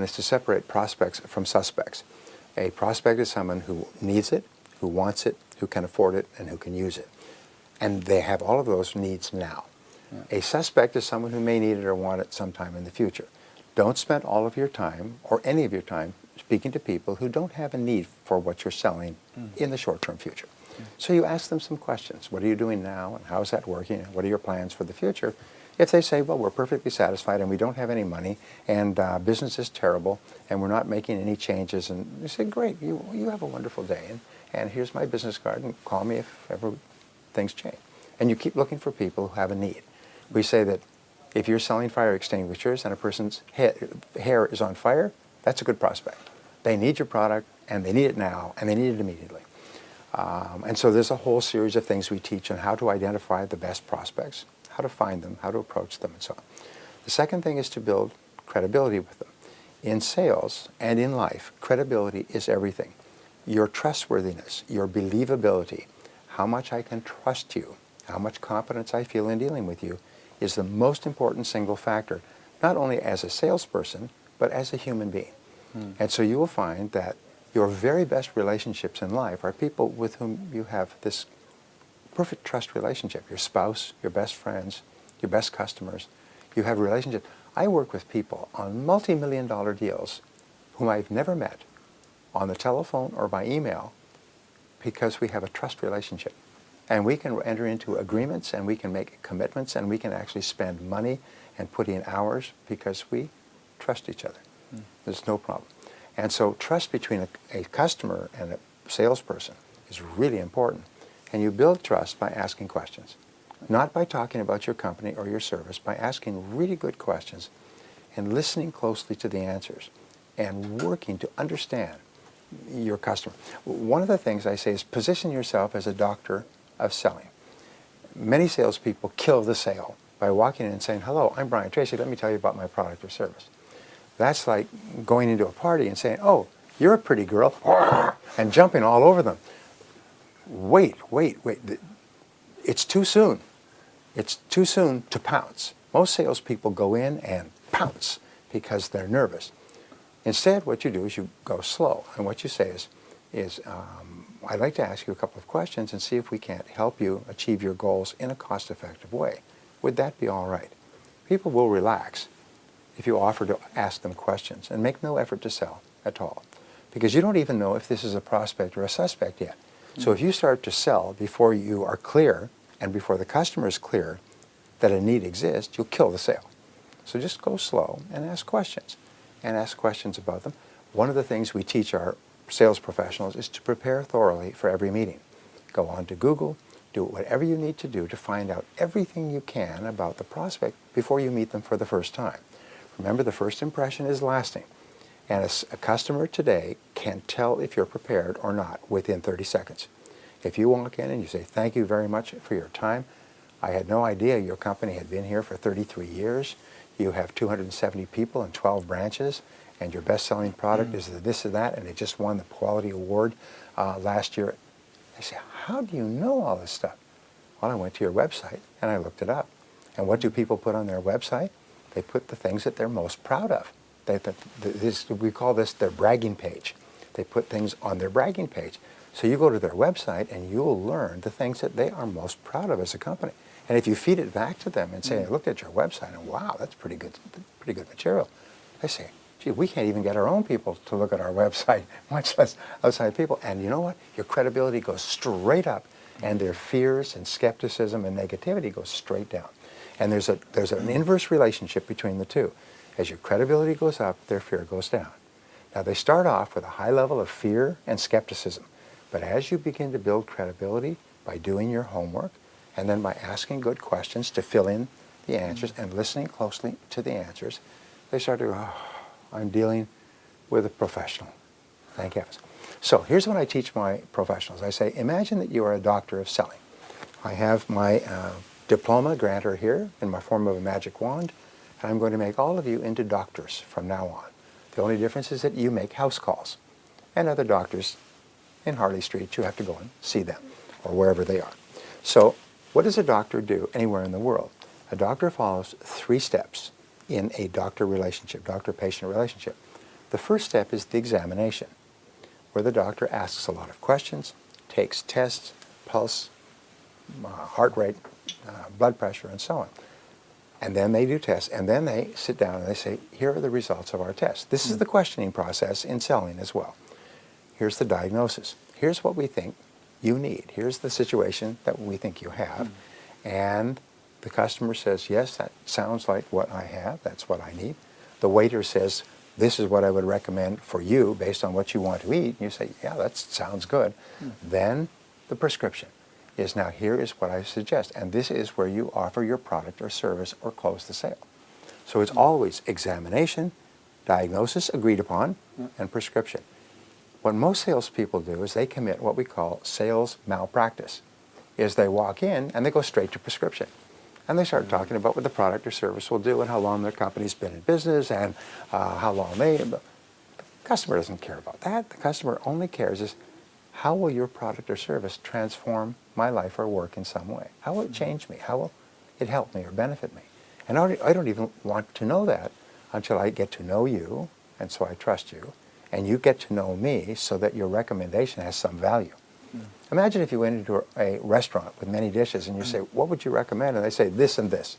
is to separate prospects from suspects. A prospect is someone who needs it, who wants it, who can afford it, and who can use it. And they have all of those needs now. Yeah. A suspect is someone who may need it or want it sometime in the future. Don't spend all of your time, or any of your time, speaking to people who don't have a need for what you're selling in the short-term future. So you ask them some questions. What are you doing now, and how is that working, and what are your plans for the future? If they say, well, we're perfectly satisfied and we don't have any money and business is terrible and we're not making any changes, and you say, great, you have a wonderful day, and here's my business card, and call me if ever things change. And you keep looking for people who have a need. We say that if you're selling fire extinguishers and a person's hair is on fire, that's a good prospect. They need your product, and they need it now, and they need it immediately. And so there's a whole series of things we teach on how to identify the best prospects, how to find them, how to approach them, and so on. The second thing is to build credibility with them. In sales and in life, credibility is everything. Your trustworthiness, your believability, how much I can trust you, how much confidence I feel in dealing with you, is the most important single factor, not only as a salesperson, but as a human being. And so you will find that your very best relationships in life are people with whom you have this perfect trust relationship. Your spouse, your best friends, your best customers. You have a relationship. I work with people on multi-million-dollar deals whom I've never met on the telephone or by email because we have a trust relationship. And we can enter into agreements, and we can make commitments, and we can actually spend money and put in hours because we trust each other. There's no problem. And so trust between a customer and a salesperson is really important. And you build trust by asking questions, not by talking about your company or your service, by asking really good questions and listening closely to the answers and working to understand your customer. One of the things I say is position yourself as a doctor of selling. Many salespeople kill the sale by walking in and saying, hello, I'm Brian Tracy, let me tell you about my product or service. That's like going into a party and saying, oh, you're a pretty girl, and jumping all over them. Wait. It's too soon. It's too soon to pounce. Most salespeople go in and pounce because they're nervous. Instead, what you do is you go slow. And what you say is I'd like to ask you a couple of questions and see if we can't help you achieve your goals in a cost-effective way. Would that be all right? People will relax if you offer to ask them questions and make no effort to sell at all, because you don't even know if this is a prospect or a suspect yet. So if you start to sell before you are clear and before the customer is clear that a need exists, you'll kill the sale. So just go slow and ask questions, and ask questions about them. One of the things we teach our sales professionals is to prepare thoroughly for every meeting. Go on to Google, do whatever you need to do to find out everything you can about the prospect before you meet them for the first time. Remember, the first impression is lasting. And a customer today can tell if you're prepared or not within 30 seconds. If you walk in and you say, thank you very much for your time. I had no idea your company had been here for 33 years. You have 270 people and 12 branches, and your best-selling product is this or that, and it just won the quality award last year. I say, how do you know all this stuff? Well, I went to your website and I looked it up. And what do people put on their website? They put the things that they're most proud of. We call this their bragging page. They put things on their bragging page. So you go to their website and you'll learn the things that they are most proud of as a company. And if you feed it back to them and say, I looked at your website and wow, that's pretty good material. They say, gee, we can't even get our own people to look at our website, much less outside people. And you know what? Your credibility goes straight up, and their fears and skepticism and negativity goes straight down. And there's an inverse relationship between the two. As your credibility goes up, their fear goes down. Now, they start off with a high level of fear and skepticism. But as you begin to build credibility by doing your homework And then by asking good questions to fill in the answers and listening closely to the answers, they start to go, oh, I'm dealing with a professional. Thank heavens. So here's what I teach my professionals. I say, imagine that you are a doctor of selling. I have my diploma grantor here in my form of a magic wand, and I'm going to make all of you into doctors from now on. The only difference is that you make house calls, and other doctors in Harley Street, you have to go and see them, or wherever they are. So what does a doctor do anywhere in the world? A doctor follows 3 steps in a doctor relationship, doctor-patient relationship. The first step is the examination, where the doctor asks a lot of questions, takes tests, pulse, heart rate, blood pressure, and so on. And then they do tests, and then they sit down and they say, here are the results of our tests. This is the questioning process in selling as well. Here's the diagnosis. Here's what we think you need. Here's the situation that we think you have. And the customer says, yes, that sounds like what I have. That's what I need. The waiter says, this is what I would recommend for you based on what you want to eat. And you say, yeah, that sounds good. Then the prescription is, now here is what I suggest. And this is where you offer your product or service or close the sale. So it's always examination, diagnosis agreed upon, and prescription. What most salespeople do is they commit what we call sales malpractice, is they walk in and they go straight to prescription. And they start talking about what the product or service will do and how long their company's been in business and how long they... The customer doesn't care about that. The customer only cares is, how will your product or service transform my life or work in some way? How will it change me? How will it help me or benefit me? And I don't even want to know that until I get to know you, and so I trust you, and you get to know me so that your recommendation has some value. Imagine if you went into a restaurant with many dishes and you say, what would you recommend? And they say, this and this.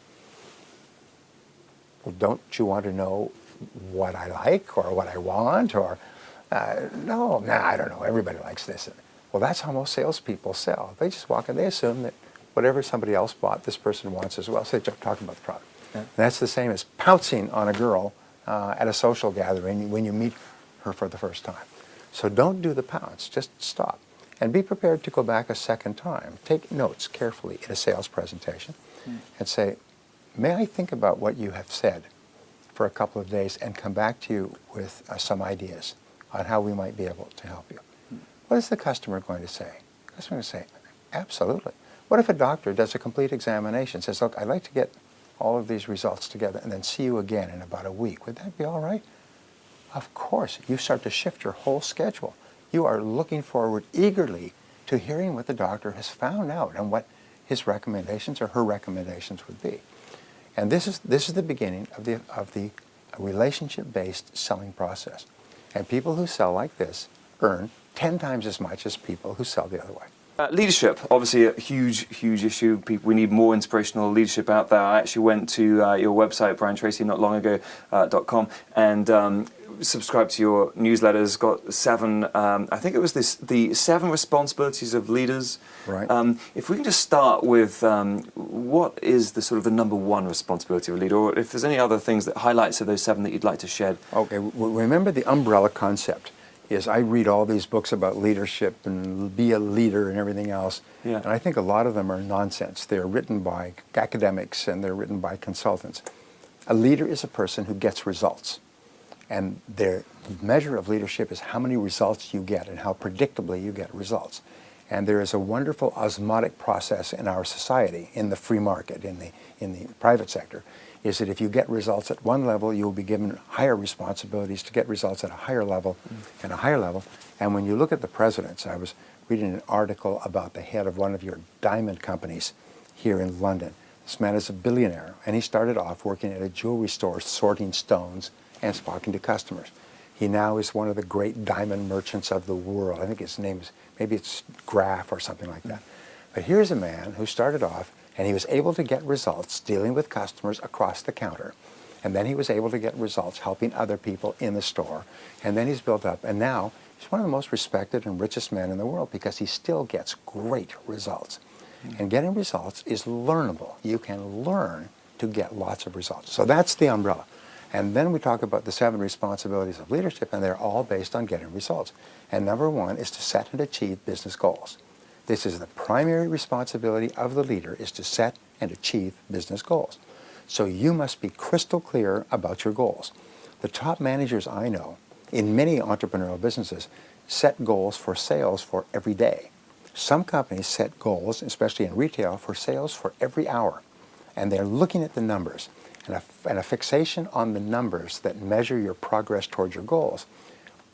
Well, don't you want to know what I like or what I want? Or, no, I don't know, everybody likes this. Well, that's how most salespeople sell. They just walk in, they assume that whatever somebody else bought, this person wants as well. So they talk about the product. And that's the same as pouncing on a girl at a social gathering when you meet her for the first time. So don't do the pounce, just stop. And be prepared to go back a second time. Take notes carefully in a sales presentation and say, may I think about what you have said for a couple of days and come back to you with some ideas on how we might be able to help you. What is the customer going to say? The customer going to say, absolutely. What if a doctor does a complete examination, says, look, I'd like to get all of these results together and then see you again in about a week. Would that be all right? Of course. You start to shift your whole schedule. You are looking forward eagerly to hearing what the doctor has found out and what his recommendations or her recommendations would be. And this is the beginning of the relationship-based selling process. And people who sell like this earn 10 times as much as people who sell the other way. Leadership, obviously a huge issue. We need more inspirational leadership out there. I actually went to your website, BrianTracy, not long ago, .com, and subscribed to your newsletters. Got 7, I think it was the 7 responsibilities of leaders. Right. If we can just start with what is the sort of the number 1 responsibility of a leader, or if there's any other things that highlights of those 7 that you'd like to shed. Okay, remember the umbrella concept. Is I read all these books about leadership and be a leader and everything else, and I think a lot of them are nonsense. They're written by academics and they're written by consultants. A leader is a person who gets results, and their measure of leadership is how many results you get and how predictably you get results. And there is a wonderful osmotic process in our society, in the free market, in the private sector, is that if you get results at one level, you will be given higher responsibilities to get results at a higher level and a higher level. And when you look at the presidents, I was reading an article about the head of one of your diamond companies here in London. This man is a billionaire, and he started off working at a jewelry store sorting stones and talking to customers. He now is one of the great diamond merchants of the world. I think his name is, maybe it's Graf or something like that. But here's a man who started off, and he was able to get results dealing with customers across the counter. And then he was able to get results helping other people in the store. And then he's built up, and now he's one of the most respected and richest men in the world because he still gets great results. And getting results is learnable. You can learn to get lots of results. So that's the umbrella. And then we talk about the 7 responsibilities of leadership, and they're all based on getting results. And number 1 is to set and achieve business goals. This is the primary responsibility of the leader, is to set and achieve business goals. So you must be crystal clear about your goals. The top managers I know in many entrepreneurial businesses set goals for sales for every day. Some companies set goals, especially in retail, for sales for every hour. And they're looking at the numbers. And a fixation on the numbers that measure your progress towards your goals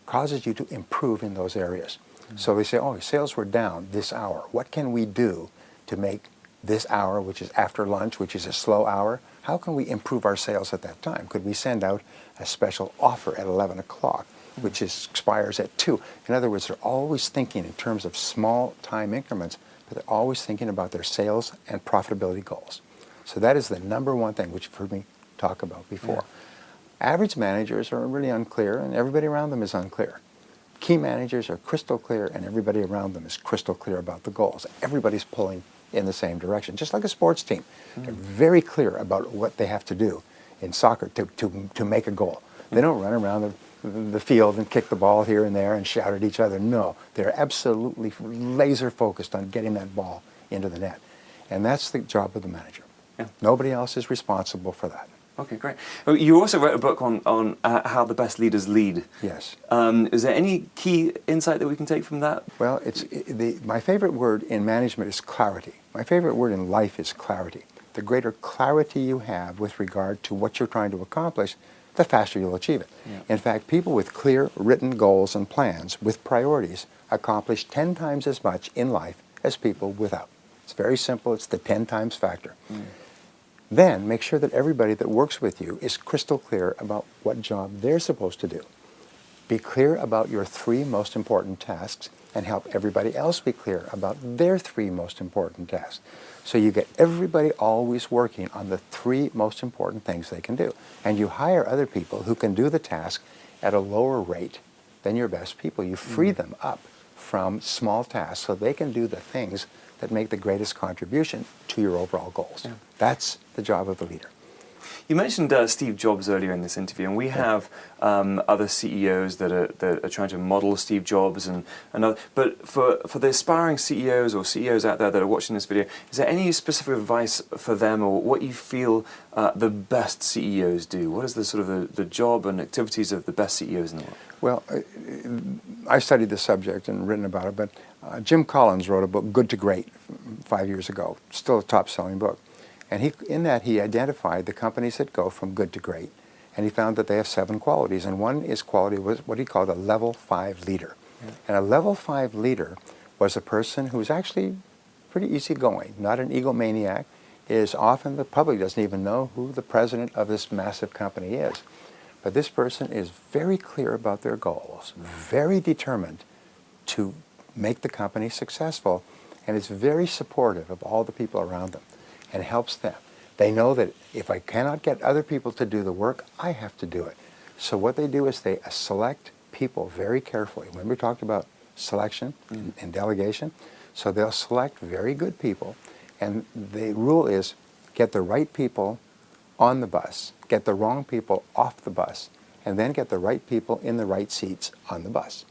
causes you to improve in those areas. So they say, oh, sales were down this hour. What can we do to make this hour, which is after lunch, which is a slow hour, how can we improve our sales at that time? Could we send out a special offer at 11 o'clock, which expires at 2? In other words, they're always thinking in terms of small time increments, but they're always thinking about their sales and profitability goals. So that is the number one thing, which you've heard me talk about before. Average managers are really unclear, and everybody around them is unclear. Key managers are crystal clear, and everybody around them is crystal clear about the goals. Everybody's pulling in the same direction, just like a sports team. They're very clear about what they have to do in soccer to make a goal. They don't run around the field and kick the ball here and there and shout at each other. No, they're absolutely laser focused on getting that ball into the net. And that's the job of the manager. Yeah. Nobody else is responsible for that. Okay, great. Well, you also wrote a book on how the best leaders lead. Yes. Is there any key insight that we can take from that? Well, my favorite word in management is clarity. My favorite word in life is clarity. The greater clarity you have with regard to what you're trying to accomplish, the faster you'll achieve it. Yeah. In fact, people with clear written goals and plans with priorities accomplish 10 times as much in life as people without. It's very simple. It's the 10 times factor. Then make sure that everybody that works with you is crystal clear about what job they're supposed to do. Be clear about your 3 most important tasks and help everybody else be clear about their 3 most important tasks. So you get everybody always working on the 3 most important things they can do. And you hire other people who can do the task at a lower rate than your best people. You free them up from small tasks so they can do the things that make the greatest contribution to your overall goals. Yeah. That's the job of the leader. You mentioned Steve Jobs earlier in this interview, and we have other CEOs that are trying to model Steve Jobs and other, but for the aspiring CEOs or CEOs out there that are watching this video, is there any specific advice for them, or what you feel the best CEOs do? What is the sort of the job and activities of the best CEOs in the world? Well, I studied this subject and written about it, but Jim Collins wrote a book, Good to Great, 5 years ago, still a top-selling book. And in that he identified the companies that go from good to great. And he found that they have 7 qualities. And one is quality was what he called a level 5 leader. Yeah. And a level 5 leader was a person who's actually pretty easygoing, not an egomaniac. Is often the public doesn't even know who the president of this massive company is. But this person is very clear about their goals, very determined to make the company successful, and is very supportive of all the people around them and helps them. They know that if I cannot get other people to do the work, I have to do it. So what they do is they select people very carefully. When we talked about selection and delegation, so they'll select very good people, and the rule is get the right people on the bus, get the wrong people off the bus, and then get the right people in the right seats on the bus.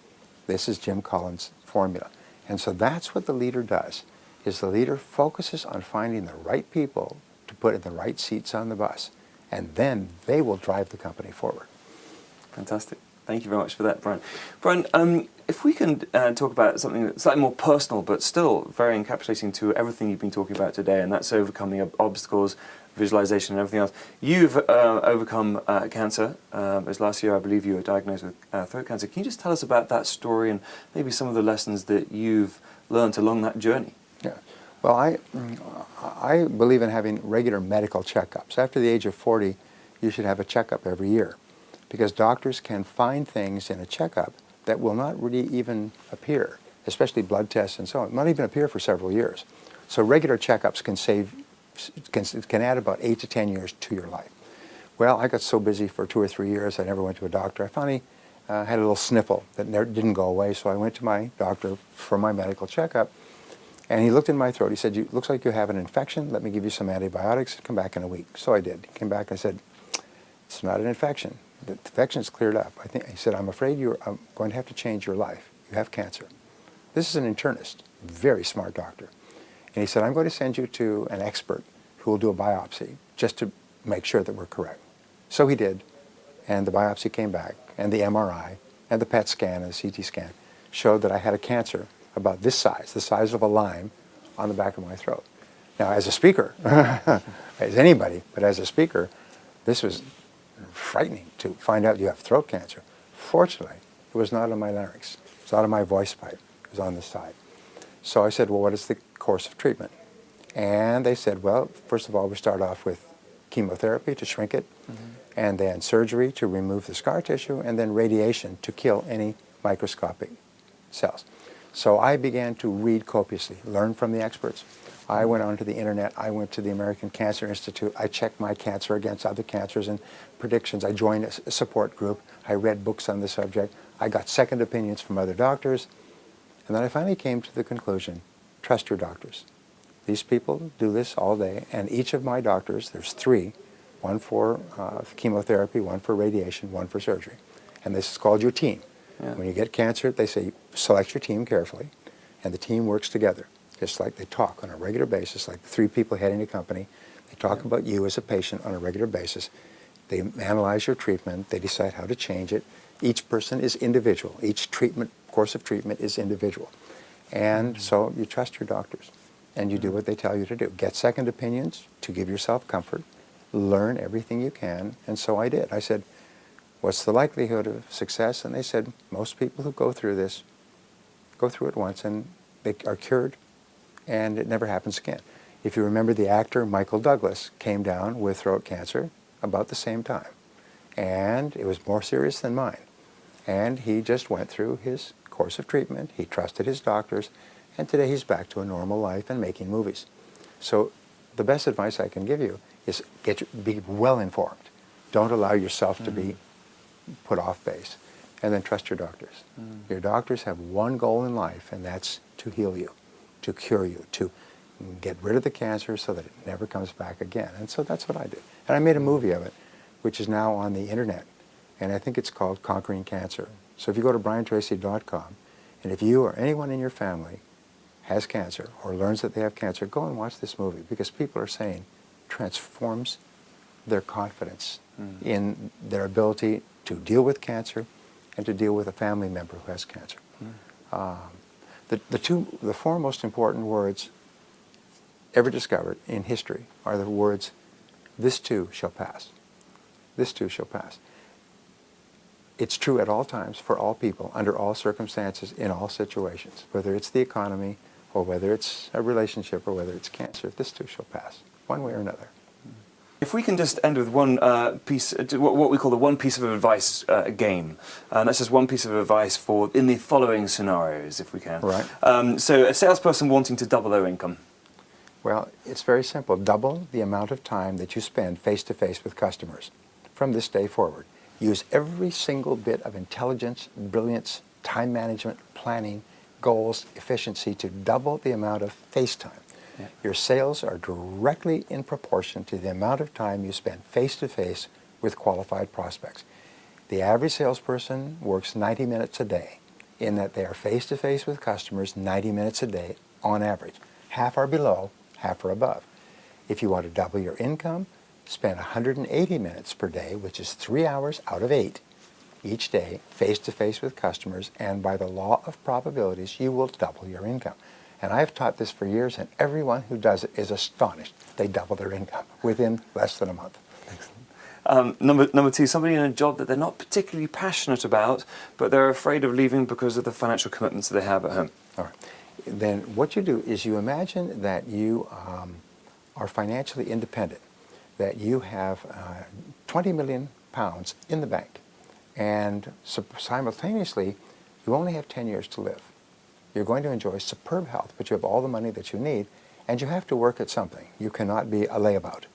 This is Jim Collins' formula. And so that's what the leader does, is the leader focuses on finding the right people to put in the right seats on the bus, and then they will drive the company forward. Fantastic. Thank you very much for that, Brian. Brian, if we can talk about something that's slightly more personal, but still very encapsulating to everything you've been talking about today, and that's overcoming obstacles, visualization, and everything else. You've overcome cancer. As last year, I believe you were diagnosed with throat cancer. Can you just tell us about that story and maybe some of the lessons that you've learned along that journey? Yeah. Well, I believe in having regular medical checkups. After the age of 40, you should have a checkup every year, because doctors can find things in a checkup that will not really even appear, especially blood tests and so on, not even appear for several years. So regular checkups can add about 8 to 10 years to your life. Well, I got so busy for 2 or 3 years, I never went to a doctor. I finally had a little sniffle that didn't go away, so I went to my doctor for my medical checkup, and he looked in my throat. He said, looks like you have an infection. Let me give you some antibiotics. Come back in a week. So I did. He came back and I said, it's not an infection. The infection's cleared up. He said, I'm afraid I'm going to have to change your life. You have cancer. This is an internist. very smart doctor. And he said, I'm going to send you to an expert who will do a biopsy just to make sure that we're correct. So he did, and the biopsy came back, and the MRI, and the PET scan, and the CT scan showed that I had a cancer about this size, the size of a lime, on the back of my throat. Now, as a speaker, as anybody, but as a speaker, this was frightening to find out you have throat cancer. Fortunately, it was not on my larynx. It was out of my voice pipe. It was on the side. So I said, well, what is the course of treatment? And they said, well, first of all, we start off with chemotherapy to shrink it, and then surgery to remove the scar tissue, and then radiation to kill any microscopic cells. So I began to read copiously, learn from the experts. I went onto the internet. I went to the American Cancer Institute. I checked my cancer against other cancers and predictions. I joined a support group. I read books on the subject. I got second opinions from other doctors. And then I finally came to the conclusion, trust your doctors. These people do this all day, and each of my doctors, there's 3, one for chemotherapy, one for radiation, one for surgery. And this is called your team. Yeah. When you get cancer, they say, select your team carefully, and the team works together. Just like they talk on a regular basis, like 3 people heading a company. They talk about you as a patient on a regular basis. They analyze your treatment. They decide how to change it. Each person is individual. Each course of treatment is individual. And so you trust your doctors, and you do what they tell you to do. Get second opinions to give yourself comfort. Learn everything you can, and so I did. I said, what's the likelihood of success? And they said, most people who go through this go through it once, and they are cured, and it never happens again. If you remember, the actor Michael Douglas came down with throat cancer about the same time, and it was more serious than mine. And he just went through his course of treatment. He trusted his doctors, and today he's back to a normal life and making movies. So the best advice I can give you is be well informed. Don't allow yourself to be put off base, and then trust your doctors. Your doctors have one goal in life, and that's to heal you, to cure you, to get rid of the cancer so that it never comes back again. And so that's what I did. And I made a movie of it, which is now on the internet, and I think it's called Conquering Cancer. So if you go to briantracy.com, and if you or anyone in your family has cancer or learns that they have cancer, go and watch this movie, because people are saying transforms their confidence in their ability to deal with cancer and to deal with a family member who has cancer. The 4 most important words ever discovered in history are the words, this too shall pass. This too shall pass. It's true at all times, for all people, under all circumstances, in all situations, whether it's the economy or whether it's a relationship or whether it's cancer. This too shall pass, one way or another. If we can just end with one piece, what we call the one piece of advice game. That's just one piece of advice for in the following scenarios, if we can. Right. So a salesperson wanting to double their income. Well, it's very simple. Double the amount of time that you spend face-to-face with customers from this day forward. Use every single bit of intelligence, brilliance, time management, planning, goals, efficiency to double the amount of face time. Yeah. Your sales are directly in proportion to the amount of time you spend face-to-face with qualified prospects. The average salesperson works 90 minutes a day, in that they are face-to-face with customers 90 minutes a day on average. Half are below, half are above. If you want to double your income, spend 180 minutes per day, which is 3 hours out of 8, each day, face-to-face with customers, and by the law of probabilities, you will double your income. And I've taught this for years, and everyone who does it is astonished. They double their income within less than a month. Excellent. Number 2, somebody in a job that they're not particularly passionate about, but they're afraid of leaving because of the financial commitments that they have at home. All right. Then what you do is you imagine that you are financially independent, that you have 20 million pounds in the bank, and simultaneously, you only have 10 years to live. You're going to enjoy superb health, but you have all the money that you need, and you have to work at something. You cannot be a layabout.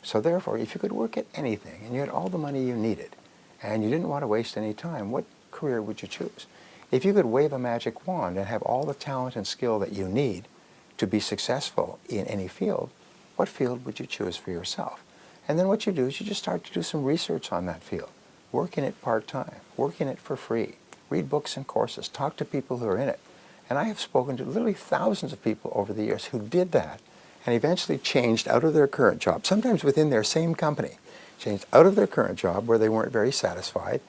So therefore, if you could work at anything, and you had all the money you needed, and you didn't want to waste any time, what career would you choose? If you could wave a magic wand and have all the talent and skill that you need to be successful in any field, what field would you choose for yourself? And then what you do is you just start to do some research on that field. Work in it part-time. Work in it for free. Read books and courses. Talk to people who are in it. And I have spoken to literally thousands of people over the years who did that and eventually changed out of their current job, sometimes within their same company, changed out of their current job where they weren't very satisfied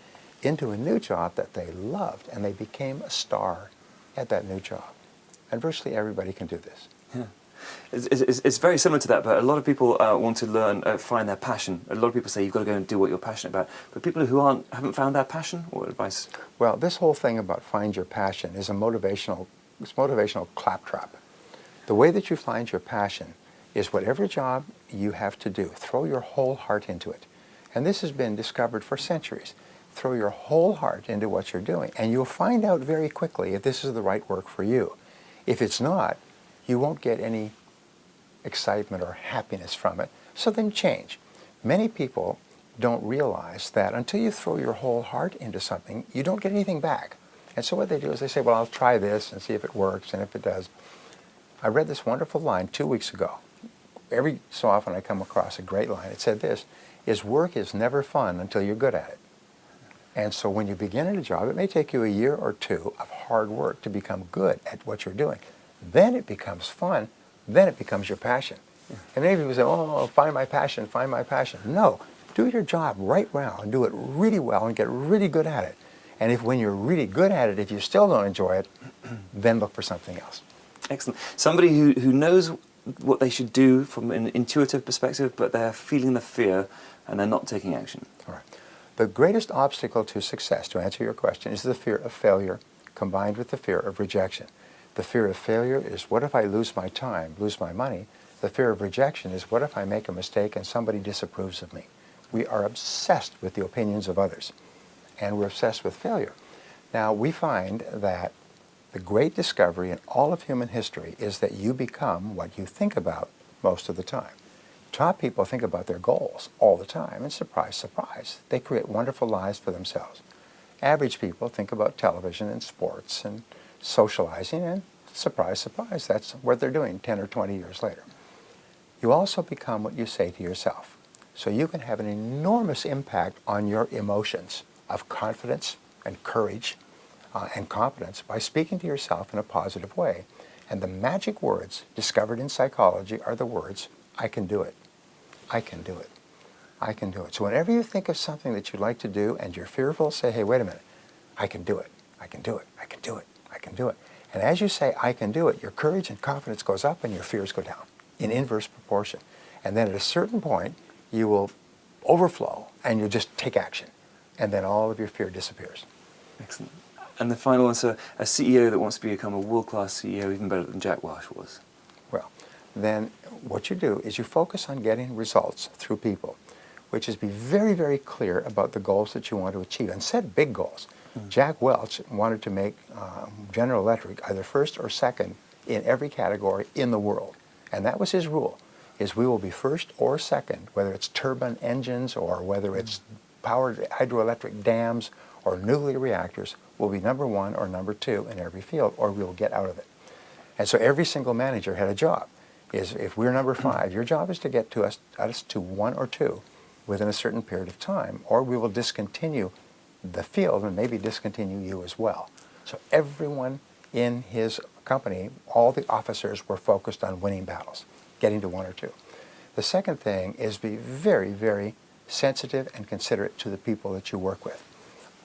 into a new job that they loved, and they became a star at that new job. And virtually everybody can do this. Yeah. It's very similar to that, but a lot of people want to learn, find their passion. A lot of people say you've got to go and do what you're passionate about. But people who haven't found their passion, what advice? Well, this whole thing about find your passion is motivational claptrap. The way that you find your passion is whatever job you have to do, throw your whole heart into it. And this has been discovered for centuries. Throw your whole heart into what you're doing, and you'll find out very quickly if this is the right work for you. If it's not, you won't get any excitement or happiness from it, so then change. Many people don't realize that until you throw your whole heart into something, you don't get anything back. And so what they do is they say, well, I'll try this and see if it works, and if it does. I read this wonderful line 2 weeks ago. Every so often I come across a great line. It said this, work is never fun until you're good at it. And so when you begin at a job, it may take you a year or two of hard work to become good at what you're doing. Then it becomes fun. Then it becomes your passion. Yeah. And many people say, oh, find my passion, find my passion. No, do your job right well and do it really well and get really good at it. And if when you're really good at it, if you still don't enjoy it, then look for something else. Excellent. Somebody who knows what they should do from an intuitive perspective, but they're feeling the fear and they're not taking action. All right. The greatest obstacle to success, to answer your question, is the fear of failure combined with the fear of rejection. The fear of failure is, what if I lose my time, lose my money? The fear of rejection is, what if I make a mistake and somebody disapproves of me? We are obsessed with the opinions of others, and we're obsessed with failure. Now, we find that the great discovery in all of human history is that you become what you think about most of the time. Top people think about their goals all the time, and surprise, surprise, they create wonderful lives for themselves. Average people think about television and sports and socializing, and surprise, surprise, that's what they're doing 10 or 20 years later. You also become what you say to yourself. So you can have an enormous impact on your emotions of confidence and courage and competence by speaking to yourself in a positive way. And the magic words discovered in psychology are the words, I can do it. I can do it. I can do it. So whenever you think of something that you'd like to do and you're fearful, say, hey, wait a minute. I can do it. I can do it. I can do it. I can do it. And as you say, I can do it, your courage and confidence goes up and your fears go down in inverse proportion. And then at a certain point, you will overflow and you'll just take action. And then all of your fear disappears. Excellent. And the final one, sir, a CEO that wants to become a world-class CEO, even better than Jack Welch was. Well, then what you do is you focus on getting results through people, which is be very, very clear about the goals that you want to achieve and set big goals. Jack Welch wanted to make General Electric either first or second in every category in the world. And that was his rule, is we will be first or second, whether it's turbine engines or whether it's powered hydroelectric dams or nuclear reactors, we'll be number one or number two in every field, or we'll get out of it. And so every single manager had a job. Is if we're number 5, your job is to get to us to 1 or 2 within a certain period of time, or we will discontinue the field and maybe discontinue you as well. So everyone in his company, all the officers were focused on winning battles, getting to 1 or 2. The second thing is be very, very sensitive and considerate to the people that you work with.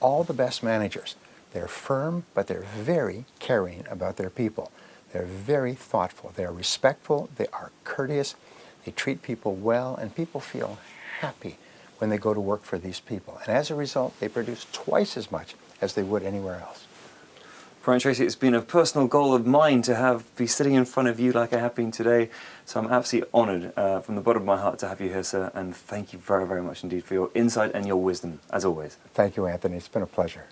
All the best managers, they're firm, but they're very caring about their people. They're very thoughtful. They're respectful. They are courteous. They treat people well, and people feel happy when they go to work for these people. And as a result, they produce twice as much as they would anywhere else. Brian Tracy, it's been a personal goal of mine to be sitting in front of you like I have been today. So I'm absolutely honoured from the bottom of my heart to have you here, sir. And thank you very, very much indeed for your insight and your wisdom, as always. Thank you, Anthony. It's been a pleasure.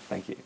Thank you.